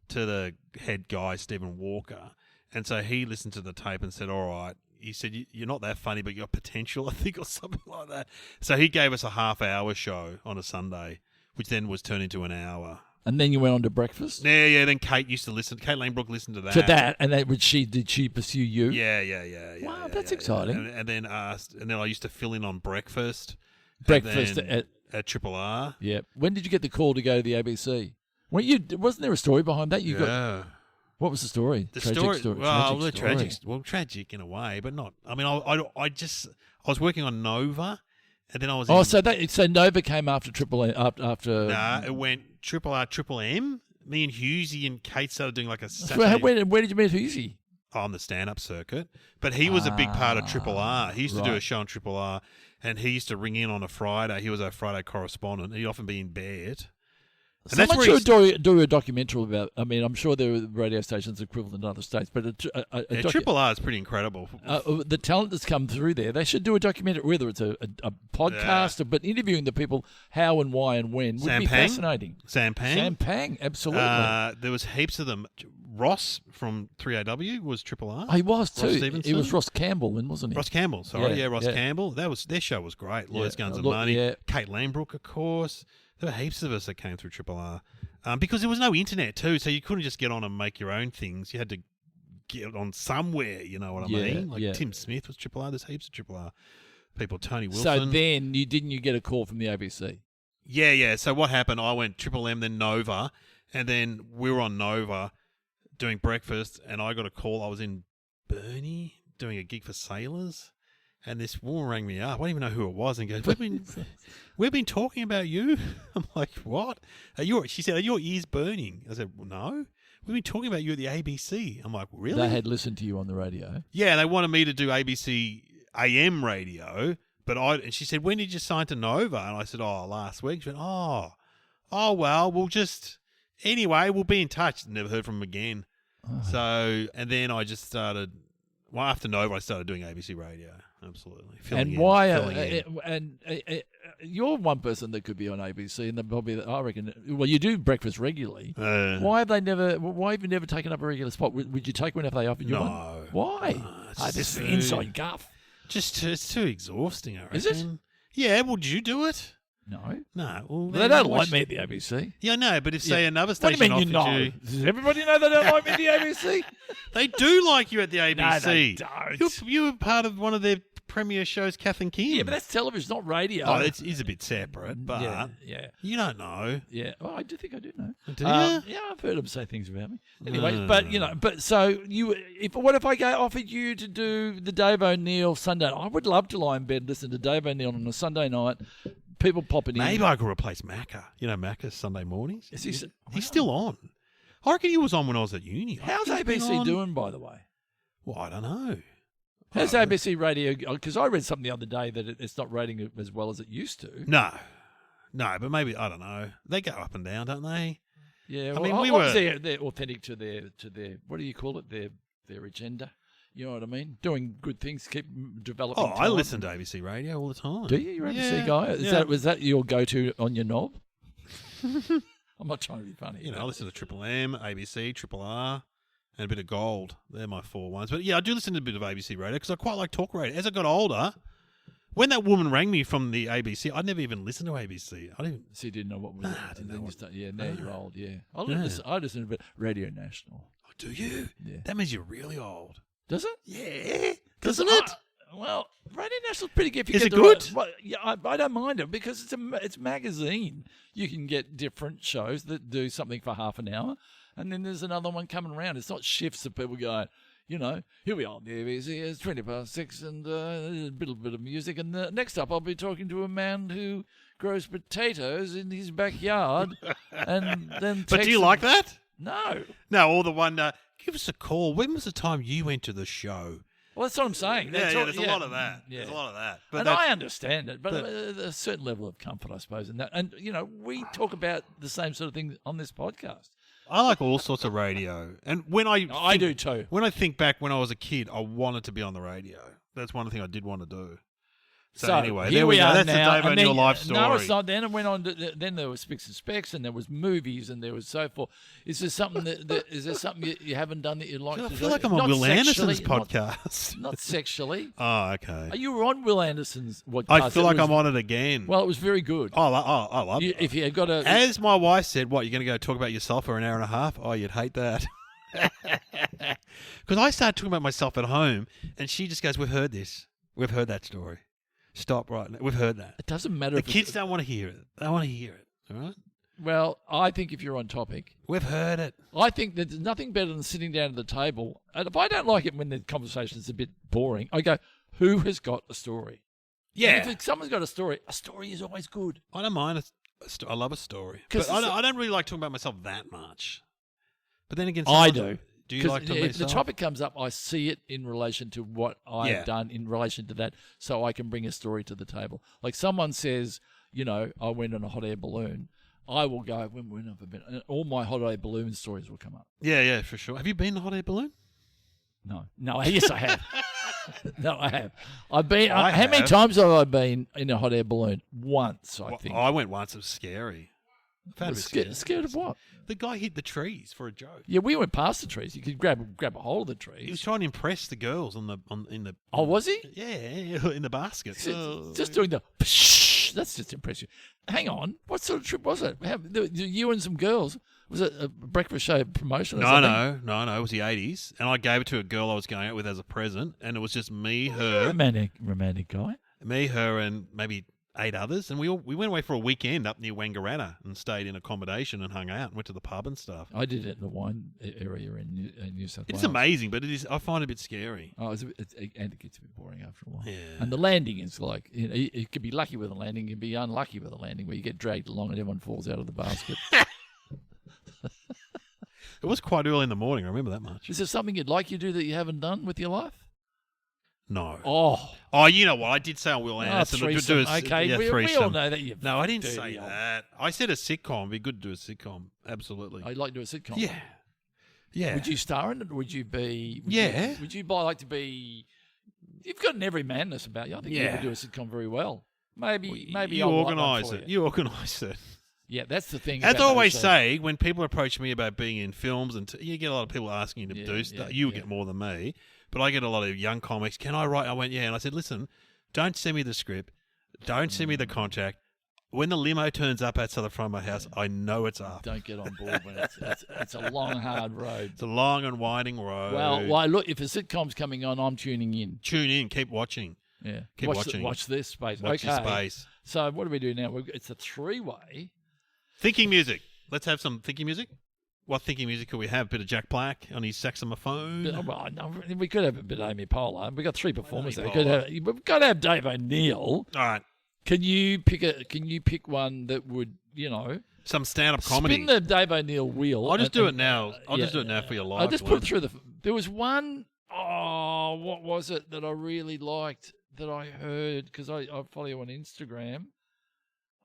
B: to the head guy, Stephen Walker. And so he listened to the tape and said, all right. He said, you're not that funny, but you got potential, I think, or something like that. So he gave us a half-hour show on a Sunday, which then was turned into an hour.
A: And then you went on to breakfast?
B: Yeah. Then Kate used to listen. Kate Lanebrook listened to that.
A: And did she pursue you?
B: Yeah.
A: Wow, that's exciting.
B: And then I used to fill in on breakfast.
A: Breakfast
B: at Triple R.
A: Yeah. When did you get the call to go to the ABC? Wasn't there a story behind that? What was the story?
B: Tragic. Tragic in a way, but not. I mean, I was working on Nova, and then I was.
A: Oh, so Nova came after Triple M after.
B: Nah, it went Triple R, Triple M. Me and Husey and Kate started doing like a Saturday.
A: Where did you meet Husey?
B: On the stand-up circuit, but he was a big part of Triple R. He used to do a show on Triple R, and he used to ring in on a Friday. He was our Friday correspondent. He'd often be in bed. And
A: Someone should do a documentary about. I mean, I'm sure there are radio stations equivalent in other states, but
B: Triple R is pretty incredible.
A: The talent that's come through there, they should do a documentary, whether it's a podcast, but interviewing the people how and why and when would be fascinating.
B: Sam Pang,
A: absolutely.
B: There was heaps of them. Ross from 3AW was Triple R.
A: Oh, he was too.
B: Stevenson.
A: He was Ross Campbell, wasn't he?
B: Ross Campbell, sorry.
A: Yeah,
B: Ross
A: yeah.
B: Campbell. Their show was great. Lawyers, Guns and Money.
A: Yeah.
B: Kate Lanebrook, of course. There were heaps of us that came through Triple R. Because there was no internet too, so you couldn't just get on and make your own things. You had to get on somewhere, you know what I mean? Like Tim Smith was Triple R. There's heaps of Triple R people. Tony Wilson.
A: So then you get a call from the ABC?
B: Yeah. So what happened, I went Triple M, then Nova, and then we were on Nova doing breakfast, and I got a call. I was in Burnie doing a gig for Sailors, and this woman rang me up. I don't even know who it was, and goes, "We've been talking about you." I'm like, "What? She said, "Are your ears burning?" I said, well, "No. We've been talking about you at the ABC." I'm like, "Really?"
A: They had listened to you on the radio.
B: Yeah, they wanted me to do ABC AM radio, and she said, "When did you sign to Nova?" And I said, "Oh, last week." She went, "Oh, well, anyway, we'll be in touch." Never heard from them again.
A: Oh.
B: So, and then I just started. Well, after Nova, I started doing ABC radio. Absolutely.
A: And why? You're one person that could be on ABC, and they're probably, I reckon. Well, you do breakfast regularly. Why have you never taken up a regular spot? Would you take one if they offered you one?
B: No.
A: Why? This is the inside guff.
B: It's too exhausting, I reckon.
A: Is it?
B: Yeah. Would you do it?
A: No.
B: No. Well,
A: They don't like me at the ABC.
B: Yeah, no. But if say another
A: What do
B: station
A: you mean
B: offered
A: Does everybody know they don't like me at the ABC?
B: they do like you at the ABC.
A: No, they don't.
B: You were part of one of their premier shows, Kath and Kim.
A: Yeah, but that's television, not radio.
B: Oh, it is a bit separate, but
A: yeah.
B: you don't know.
A: Yeah. Oh, I think I do know.
B: Do you?
A: Yeah, I've heard them say things about me. Anyway, but so what if I offered you to do the Dave O'Neill Sunday? I would love to lie in bed and listen to Dave O'Neill on a Sunday night. People popping in.
B: Maybe I could replace Macca. You know Macca Sunday mornings?
A: Is he?
B: He's still on. I reckon he was on when I was at uni.
A: How's ABC doing, by the way?
B: Well, I don't know.
A: How's ABC radio? Because I read something the other day that it's not rating it as well as it used to.
B: No, but maybe, I don't know. They go up and down, don't they?
A: Yeah,
B: I mean,
A: they're authentic to their what do you call it? Their agenda. You know what I mean? Doing good things, keep developing.
B: I listen to ABC radio all the time.
A: Do you? You're an ABC guy? Was that your go-to on your knob? I'm not trying to be funny.
B: You know, I listen to Triple M, ABC, Triple R, and a bit of Gold. They're my 4 ones. But yeah, I do listen to a bit of ABC radio because I quite like talk radio. As I got older, when that woman rang me from the ABC, I'd never even listened to ABC. I didn't.
A: So you didn't know what was.
B: I didn't know.
A: Now you're old. Yeah, I listen to a bit Radio National.
B: Oh, do you?
A: Yeah.
B: That means you're really old.
A: Does it?
B: Yeah. Doesn't it?
A: Well, Radio National's pretty good.
B: Is it good?
A: I don't mind it because it's magazine. You can get different shows that do something for half an hour, and then there's another one coming around. It's not shifts of people going, here we are on the ABC. It's 6:20, and a little bit of music. And next up, I'll be talking to a man who grows potatoes in his backyard, and then.
B: But do you like that?
A: No.
B: No, or the one. Give us a call. When was the time you went to the show?
A: Well, that's what I'm saying.
B: There's a lot of that.
A: Yeah.
B: There's a lot of that. But
A: and I understand it, but a certain level of comfort, I suppose, in that. And, we talk about the same sort of thing on this podcast.
B: I like all sorts of radio. And when I
A: do too.
B: When I think back when I was a kid, I wanted to be on the radio. That's one thing I did want to do. So anyway,
A: here we are.
B: That's
A: now.
B: the Dave O'Neill life story.
A: No, it's not. Then it went on. Then there was Spicks and Specks, and there was movies, and there was so forth. Is there something is there something you haven't done that you'd like to do?
B: I feel like I'm on Will Anderson's podcast.
A: Not sexually.
B: Oh, okay.
A: You were on Will Anderson's podcast.
B: I feel like I'm on it again.
A: Well, it was very good.
B: I love it.
A: If you had got
B: as my wife said, what, you're going to go talk about yourself for an hour and a half? Oh, you'd hate that. Because I started talking about myself at home, and she just goes, "We've heard this. We've heard that story. Stop right now. We've heard that."
A: It doesn't matter.
B: The kids don't want to hear it. They want to hear it. All right?
A: Well, I think if you're on topic.
B: We've heard it.
A: I think that there's nothing better than sitting down at the table. And if I don't like it when the conversation's a bit boring, I go, who has got a story?
B: Yeah.
A: And if someone's got a story is always good.
B: I don't mind I love a story. But I don't really like talking about myself that much. But then again,
A: I do.
B: Do you like to
A: if the topic comes up, I see it in relation to what I've done in relation to that, so I can bring a story to the table. Like someone says, I went on a hot air balloon. I will go, when went up a bit, and all my hot air balloon stories will come up.
B: Yeah, for sure. Have you been in a hot air balloon?
A: No. Yes, I have. No, I have. I've been. How many times have I been in a hot air balloon? Once, I think.
B: I went once. It was scary. Found a bit scared.
A: Scared of what?
B: The guy hit the trees for a joke.
A: Yeah, we went past the trees. You could grab a hold of the trees.
B: He was trying to impress the girls in the.
A: Oh, was he?
B: Yeah, in the basket.
A: Just doing the. Psh, that's just impressive. Hang on, what sort of trip was it? You and some girls. Was it a breakfast show promotion? Or something?
B: No. It was the 80s, and I gave it to a girl I was going out with as a present, and it was just me, her,
A: romantic guy.
B: me, her, and maybe 8 others, and we went away for a weekend up near Wangaratta and stayed in accommodation and hung out and went to the pub and stuff.
A: I did it in the wine area in New South Wales.
B: It's amazing, but I find it a bit scary.
A: Oh, and it gets a bit boring after a while.
B: Yeah.
A: And the landing is like, you could be lucky with a landing, you can be unlucky with a landing where you get dragged along and everyone falls out of the basket.
B: It was quite early in the morning. I remember that much.
A: Is there something you'd like to do that you haven't done with your life?
B: No.
A: Oh,
B: you know what? I did say I will answer.
A: Threesome. Okay, we all know that you've.
B: No, I didn't say that. I said a sitcom. It'd be good to do a sitcom. Absolutely.
A: I'd like to do a sitcom.
B: Yeah. Yeah.
A: Would you star in it, or would you be? Would you like to be? You've got an everymanness about you. I think you could do a sitcom very well. Maybe
B: you organise it. You organise it.
A: Yeah, that's the thing.
B: As I always say, when people approach me about being in films, and you get a lot of people asking you to do stuff. You get more than me, but I get a lot of young comics. Can I write? I went, yeah, and I said, listen, don't send me the script, don't send me the contract. When the limo turns up outside the front of my house, I know it's up.
A: Don't get on board when it's a long, hard road.
B: It's a long and winding road.
A: Well, look, if a sitcom's coming on, I'm tuning in.
B: Tune in, keep watching.
A: Yeah,
B: keep watching.
A: Watch this space.
B: Watch this space.
A: So what do we do now? It's a 3-way.
B: Thinking music. Let's have some thinking music. What thinking music could we have? A bit of Jack Black on his saxophone.
A: Well, no, we could have a bit of Amy Poehler. We've got 3 performers there. We've got to have Dave O'Neill.
B: All right.
A: Can you pick one that would,
B: some stand-up comedy?
A: Spin the Dave O'Neill wheel.
B: I'll just do it now. I'll just do it now for your live.
A: I'll just put it through there was one, what was it that I really liked that I heard, because I follow you on Instagram.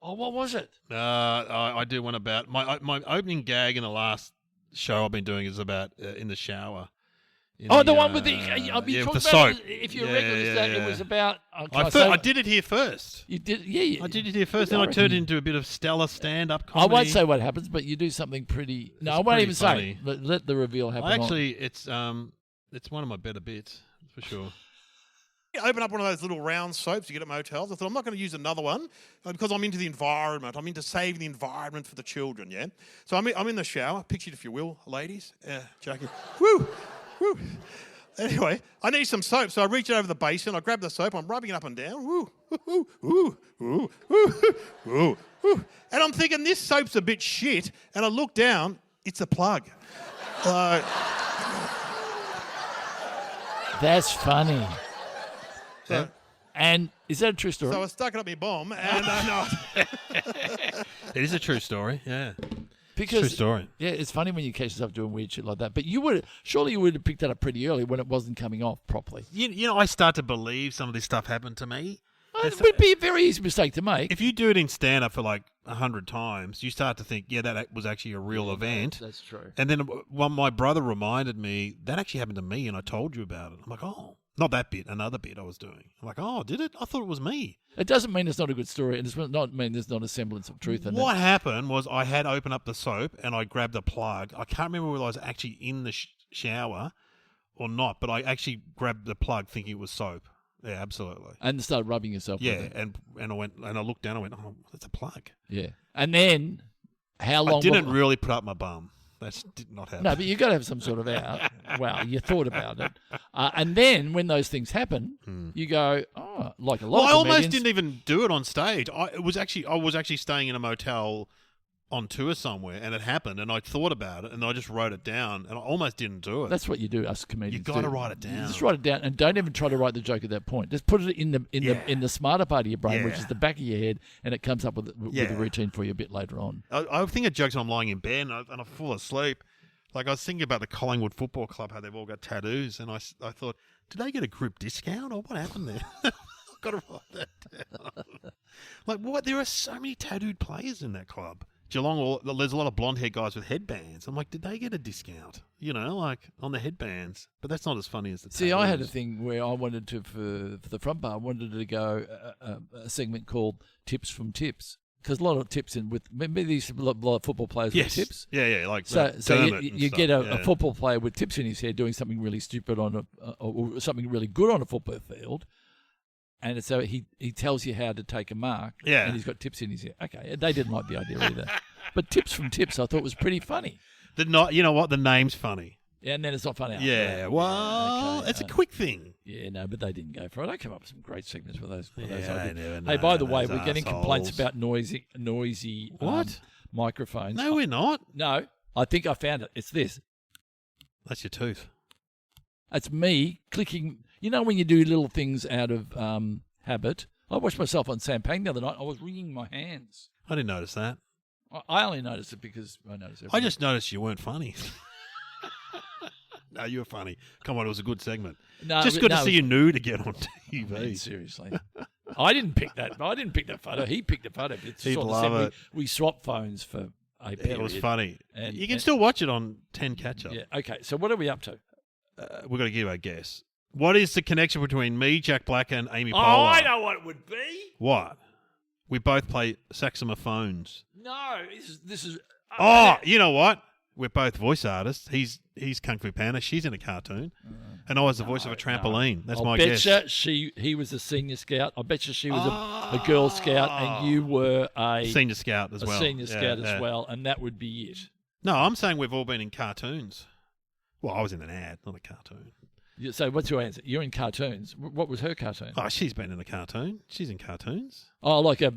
A: Oh, what was it?
B: I do one about my opening gag in the last show I've been doing is about in the shower.
A: The one with the with the soap. If you're regular, it was about.
B: I did it here first.
A: You did, yeah.
B: I did it here first, and I turned it into a bit of stellar stand-up comedy.
A: I won't say what happens, but you do something pretty. No, I won't even say. Let the reveal happen.
B: It's one of my better bits for sure.
E: Open up one of those little round soaps you get at motels. I thought, I'm not going to use another one because I'm into the environment. I'm into saving the environment for the children, yeah? So I'm in the shower. Picture it, if you will, ladies. Jackie. Woo! Woo! Anyway, I need some soap, so I reach over the basin. I grab the soap. I'm rubbing it up and down. Woo! Woo! Woo! Woo! Woo! Woo! And I'm thinking, this soap's a bit shit. And I look down. It's a plug.
A: That's funny.
B: So,
A: and is that a true story?
E: So I stuck it up my bomb, and no.
B: It is a true story, yeah.
A: Because,
B: true story.
A: Yeah, it's funny when you catch yourself doing weird shit like that. But surely you would have picked that up pretty early when it wasn't coming off properly.
B: I start to believe some of this stuff happened to me.
A: It would be a very easy mistake to make.
B: If you do it in stand-up for like 100 times, you start to think, that was actually a real event.
A: That's true.
B: And then my brother reminded me, that actually happened to me, and I told you about it. I'm like, oh. Not that bit, another bit I was doing. I'm like, oh, did it? I thought it was me.
A: It doesn't mean it's not a good story. It does not mean there's not a semblance of truth in it.
B: What happened was I had opened up the soap and I grabbed a plug. I can't remember whether I was actually in the shower or not, but I actually grabbed the plug thinking it was soap. Yeah, absolutely.
A: And started rubbing yourself with it.
B: and I went and I looked down and I went, oh, that's a plug.
A: Yeah. And then how long?
B: I didn't really put up my bum. That did not happen.
A: No, but you've got to have some sort of out. Wow, you thought about it. And then when those things happen, you go, oh, like a lot of comedians.
B: I almost didn't even do it on stage. I was actually staying in a motel on tour somewhere, and it happened, and I thought about it, and I just wrote it down, and I almost didn't do it.
A: That's what you do, us comedians.
B: You got to write it down.
A: You just write it down, and don't even try to write the joke at that point. Just put it in the smarter part of your brain, which is the back of your head, and it comes up with a routine for you a bit later on.
B: I think of jokes when I'm lying in bed and I fall asleep. Like I was thinking about the Collingwood Football Club, how they've all got tattoos, and I thought, did they get a group discount or what happened there? I've got to write that down. Like what? There are so many tattooed players in that club. Geelong, there's a lot of blonde-haired guys with headbands. I'm like, did they get a discount? Like on the headbands. But that's not as funny as the tattoos.
A: See, I had a thing where I wanted to, for the front bar, I wanted to go a segment called Tips from Tips. because a lot of tips in with maybe these a lot of football players with tips.
B: Yeah, like
A: So
B: Dermot
A: you
B: and
A: get
B: stuff,
A: a football player with tips in his head doing something really stupid on or something really good on a football field, and so he tells you how to take a mark.
B: Yeah.
A: And he's got tips in his head. Okay, they didn't like the idea either, but tips from tips I thought was pretty funny.
B: You know what? The name's funny.
A: Yeah, and then it's not funny. After
B: Yeah,
A: that.
B: well,
A: okay,
B: it's a quick thing.
A: Yeah, no, but they didn't go for it. They come up with some great segments for those.
B: Yeah,
A: those
B: they
A: ideas.
B: never
A: Hey, by
B: know,
A: the way,
B: those
A: we're getting complaints
B: assholes.
A: about noisy
B: What?
A: microphones.
B: No, we're not.
A: No, I think I found it. It's this.
B: That's your tooth.
A: It's me clicking. You know when you do little things out of habit. I watched myself on Sampang the other night. I was wringing my hands.
B: I didn't notice that.
A: I only noticed it because I noticed it.
B: I just noticed you weren't funny. No, you were funny. Come on, it was a good segment.
A: No,
B: Just good
A: no,
B: to see you nude again on TV.
A: Man, seriously. I didn't pick that. I didn't pick that photo. He picked the photo. It's
B: He'd
A: sort of
B: love
A: said
B: it.
A: we swapped phones for a period.
B: It was funny.
A: And-
B: You can
A: and-
B: still watch it on 10 Catch Up.
A: Yeah. Okay. So what are we up to?
B: We've got to give our guess. What is the connection between me, Jack Black, and Amy
A: Oh,
B: Poehler?
A: I know what it would be.
B: What? We both play saxophones.
A: No, this is.
B: Oh, you know what? We're both voice artists. He's Kung Fu Panda. She's in a cartoon. And I was the voice of a trampoline. That's my guess.
A: He was a senior scout. I bet you she was a Girl Scout, and you were a
B: Senior scout as well.
A: senior
B: Yeah,
A: scout
B: yeah.
A: as well, and that would be it.
B: No, I'm saying we've all been in cartoons. Well, I was in an ad, not a cartoon.
A: So what's your answer? You're in cartoons. What was her cartoon?
B: Oh, she's been in a cartoon. She's in cartoons.
A: Oh, like a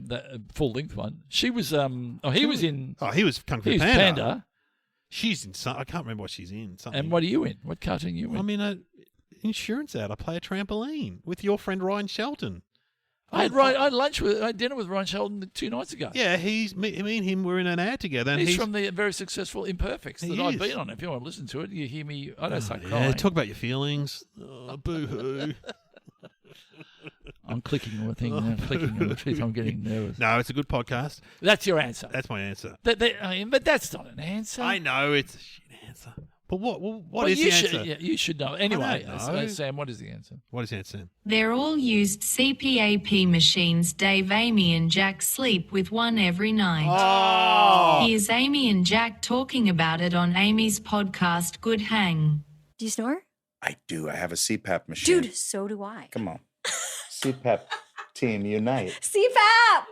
A: full length one. She was. He was in.
B: Oh, he was Kung Fu
A: He was
B: Panda.
A: Panda.
B: She's in some. I can't remember what she's in. Something.
A: And what are you in? What cartoon are you in?
B: I'm in a insurance ad. I play a trampoline with your friend Ryan Shelton.
A: I had dinner with Ryan Sheldon 2 nights ago.
B: Yeah, me and him were in an ad together. And
A: He's from the very successful Imperfects that
B: He
A: I've
B: is.
A: been on. If you want to listen to it, you hear me. I don't start
B: Yeah,
A: crying.
B: talk about your feelings. Oh, boo-hoo.
A: I'm clicking on the thing. I'm clicking on the truth. I'm getting nervous.
B: No, it's a good podcast.
A: That's your answer.
B: That's my answer.
A: But that's not an answer.
B: I know it's a shit answer. But what
A: Well,
B: is
A: you
B: the answer?
A: should, yeah, you should know. Anyway,
B: don't know.
A: Sam, what is the answer?
B: What is the answer?
C: They're all used CPAP machines. Dave, Amy, and Jack sleep with one every night.
B: Oh!
C: Here's Amy and Jack talking about it on Amy's podcast, Good Hang.
F: Do you snore?
G: I do. I have a CPAP machine.
F: Dude, so do I.
G: Come on. CPAP team unite.
F: CPAP!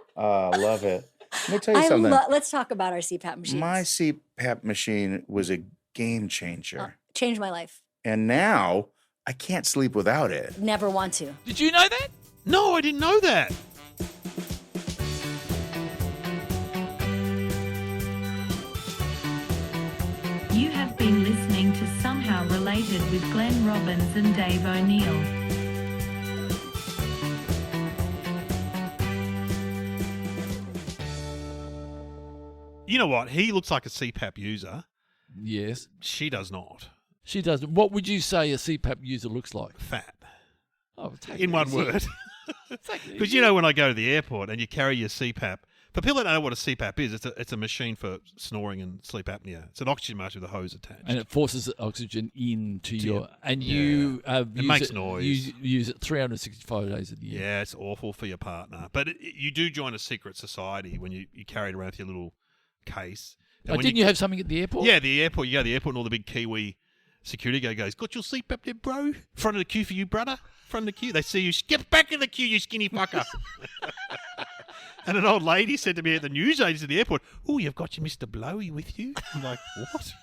G: Love it. Let me tell you something.
F: Let's talk about our CPAP machines.
G: My CPAP machine was a game changer.
F: Changed my life.
G: And now I can't sleep without it.
F: Never want to.
A: Did you know that?
B: No, I didn't know that.
C: You have been listening to Somehow Related with Glenn Robbins and Dave O'Neill.
B: You know what? He looks like a CPAP user.
A: Yes.
B: She does not.
A: She does. What would you say a CPAP user looks like?
B: Fat.
A: Oh, take
B: In
A: it
B: one
A: easy.
B: word.
A: Take it
B: Because
A: easy.
B: you know when I go to the airport and you carry your CPAP, for people that don't know what a CPAP is, it's a machine for snoring and sleep apnea. It's an oxygen mask with a hose attached.
A: And it forces the oxygen into
B: To
A: your.
B: your-
A: And
B: yeah.
A: you
B: It makes noise.
A: You use it 365 days of the year.
B: Yeah, it's awful for your partner. But you do join a secret society when you carry it around with your little case. And when
A: Didn't you have something at the airport?
B: Yeah, the airport. You go to the airport and all the big Kiwi security guy goes, "Got your CPAP there, bro? Front of the queue for you, brother. Front of the queue." They see you. Get back in the queue, you skinny fucker. And an old lady said to me at the news agents at the airport, "Oh, you've got your Mr. Blowy with you." I'm like, "What,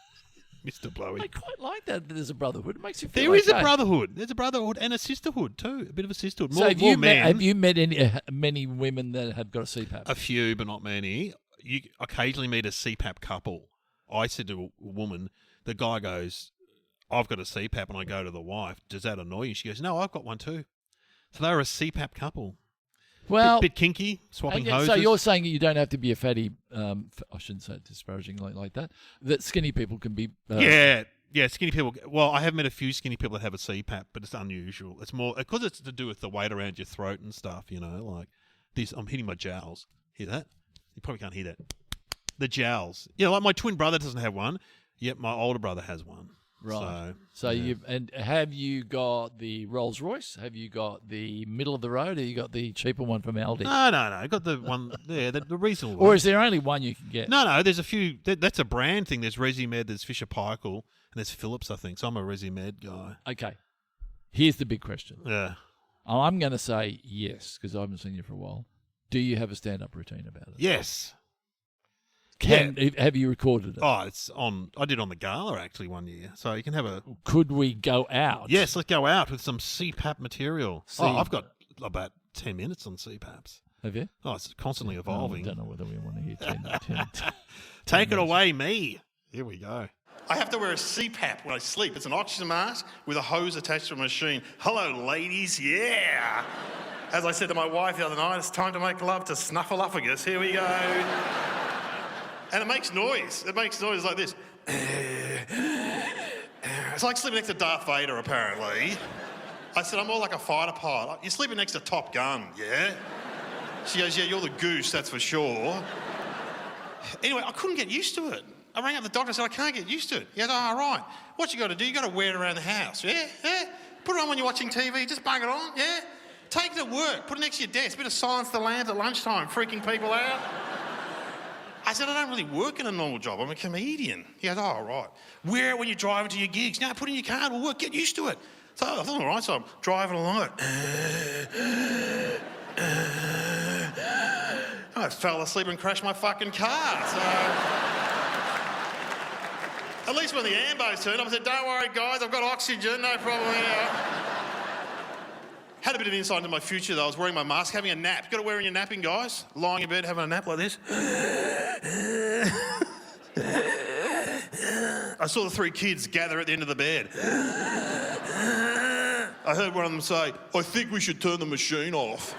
B: Mr. Blowy?"
A: I quite like that. There's a brotherhood. It makes you feel
B: There is a
A: okay.
B: brotherhood. There's a brotherhood and a sisterhood too. A bit of a sisterhood.
A: So
B: More,
A: have
B: more
A: you,
B: men.
A: have you met many women that have got a CPAP?
B: A few, but not many. You occasionally meet a CPAP couple. I said to a woman, the guy goes, "I've got a CPAP," and I go to the wife, "Does that annoy you?" She goes, "No, I've got one too." So they were a CPAP couple.
A: Well,
B: Bit kinky, swapping hoses.
A: so you're saying you don't have to be a fatty. I shouldn't say it disparagingly like that. That skinny people can be.
B: Yeah, skinny people. Well, I have met a few skinny people that have a CPAP, but it's unusual. It's more because it's to do with the weight around your throat and stuff. You know, like this. I'm hitting my jowls. Hear that? You probably can't hear that. The jowls. You know, like my twin brother doesn't have one, yet my older brother has one.
A: Right. So
B: yeah.
A: have you got the Rolls Royce? Have you got the middle of the road? Or you got the cheaper one from Aldi?
B: No. I got the one there, the reasonable
A: Or
B: one.
A: is there only one you can get?
B: No, there's a few. That's a brand thing. There's Resi-Med, there's Fisher Paykel, and there's Philips, I think. So I'm a Resi-Med guy.
A: Okay. Here's the big question.
B: Yeah.
A: I'm going to say yes, because I haven't seen you for a while. Do you have a stand-up routine about it?
B: Yes.
A: Have you recorded it?
B: Oh, it's on. I did on the gala actually one year. So you can have a.
A: Could we go out?
B: Yes, let's go out with some CPAP material. I've got about 10 minutes on CPAPs.
A: Have you?
B: Oh, it's constantly evolving.
A: I don't know whether we want to hear 10
B: Take it away, me. Here we go.
E: I have to wear a CPAP when I sleep. It's an oxygen mask with a hose attached to a machine. Hello, ladies. Yeah. As I said to my wife the other night, it's time to make love to Snuffleupagus. Here we go. And it makes noise. It makes noise like this. It's like sleeping next to Darth Vader, apparently. I said, I'm more like a fighter pilot. You're sleeping next to Top Gun, yeah? She goes, yeah, you're the goose, that's for sure. Anyway, I couldn't get used to it. I rang up the doctor and said, I can't get used to it. He goes, oh, right. What you got to do, you got to wear it around the house, yeah? Yeah? Put it on when you're watching TV, just bung it on, yeah? Take it to work, put it next to your desk, bit of Silence the Lambs at lunchtime, freaking people out. I said, I don't really work in a normal job, I'm a comedian. He goes, oh, right. Wear it when you're driving to your gigs. No, put it in your car, it'll work, get used to it. So I thought, all right, so I'm driving along. I fell asleep and crashed my fucking car. So at least when the ambos turned up, I said, don't worry, guys, I've got oxygen, no problem here. Had a bit of insight into my future, though. I was wearing my mask, having a nap. Got to wear when you're napping, guys. Lying in bed, having a nap like this. I saw the three kids gather at the end of the bed. I heard one of them say, I think we should turn the machine off.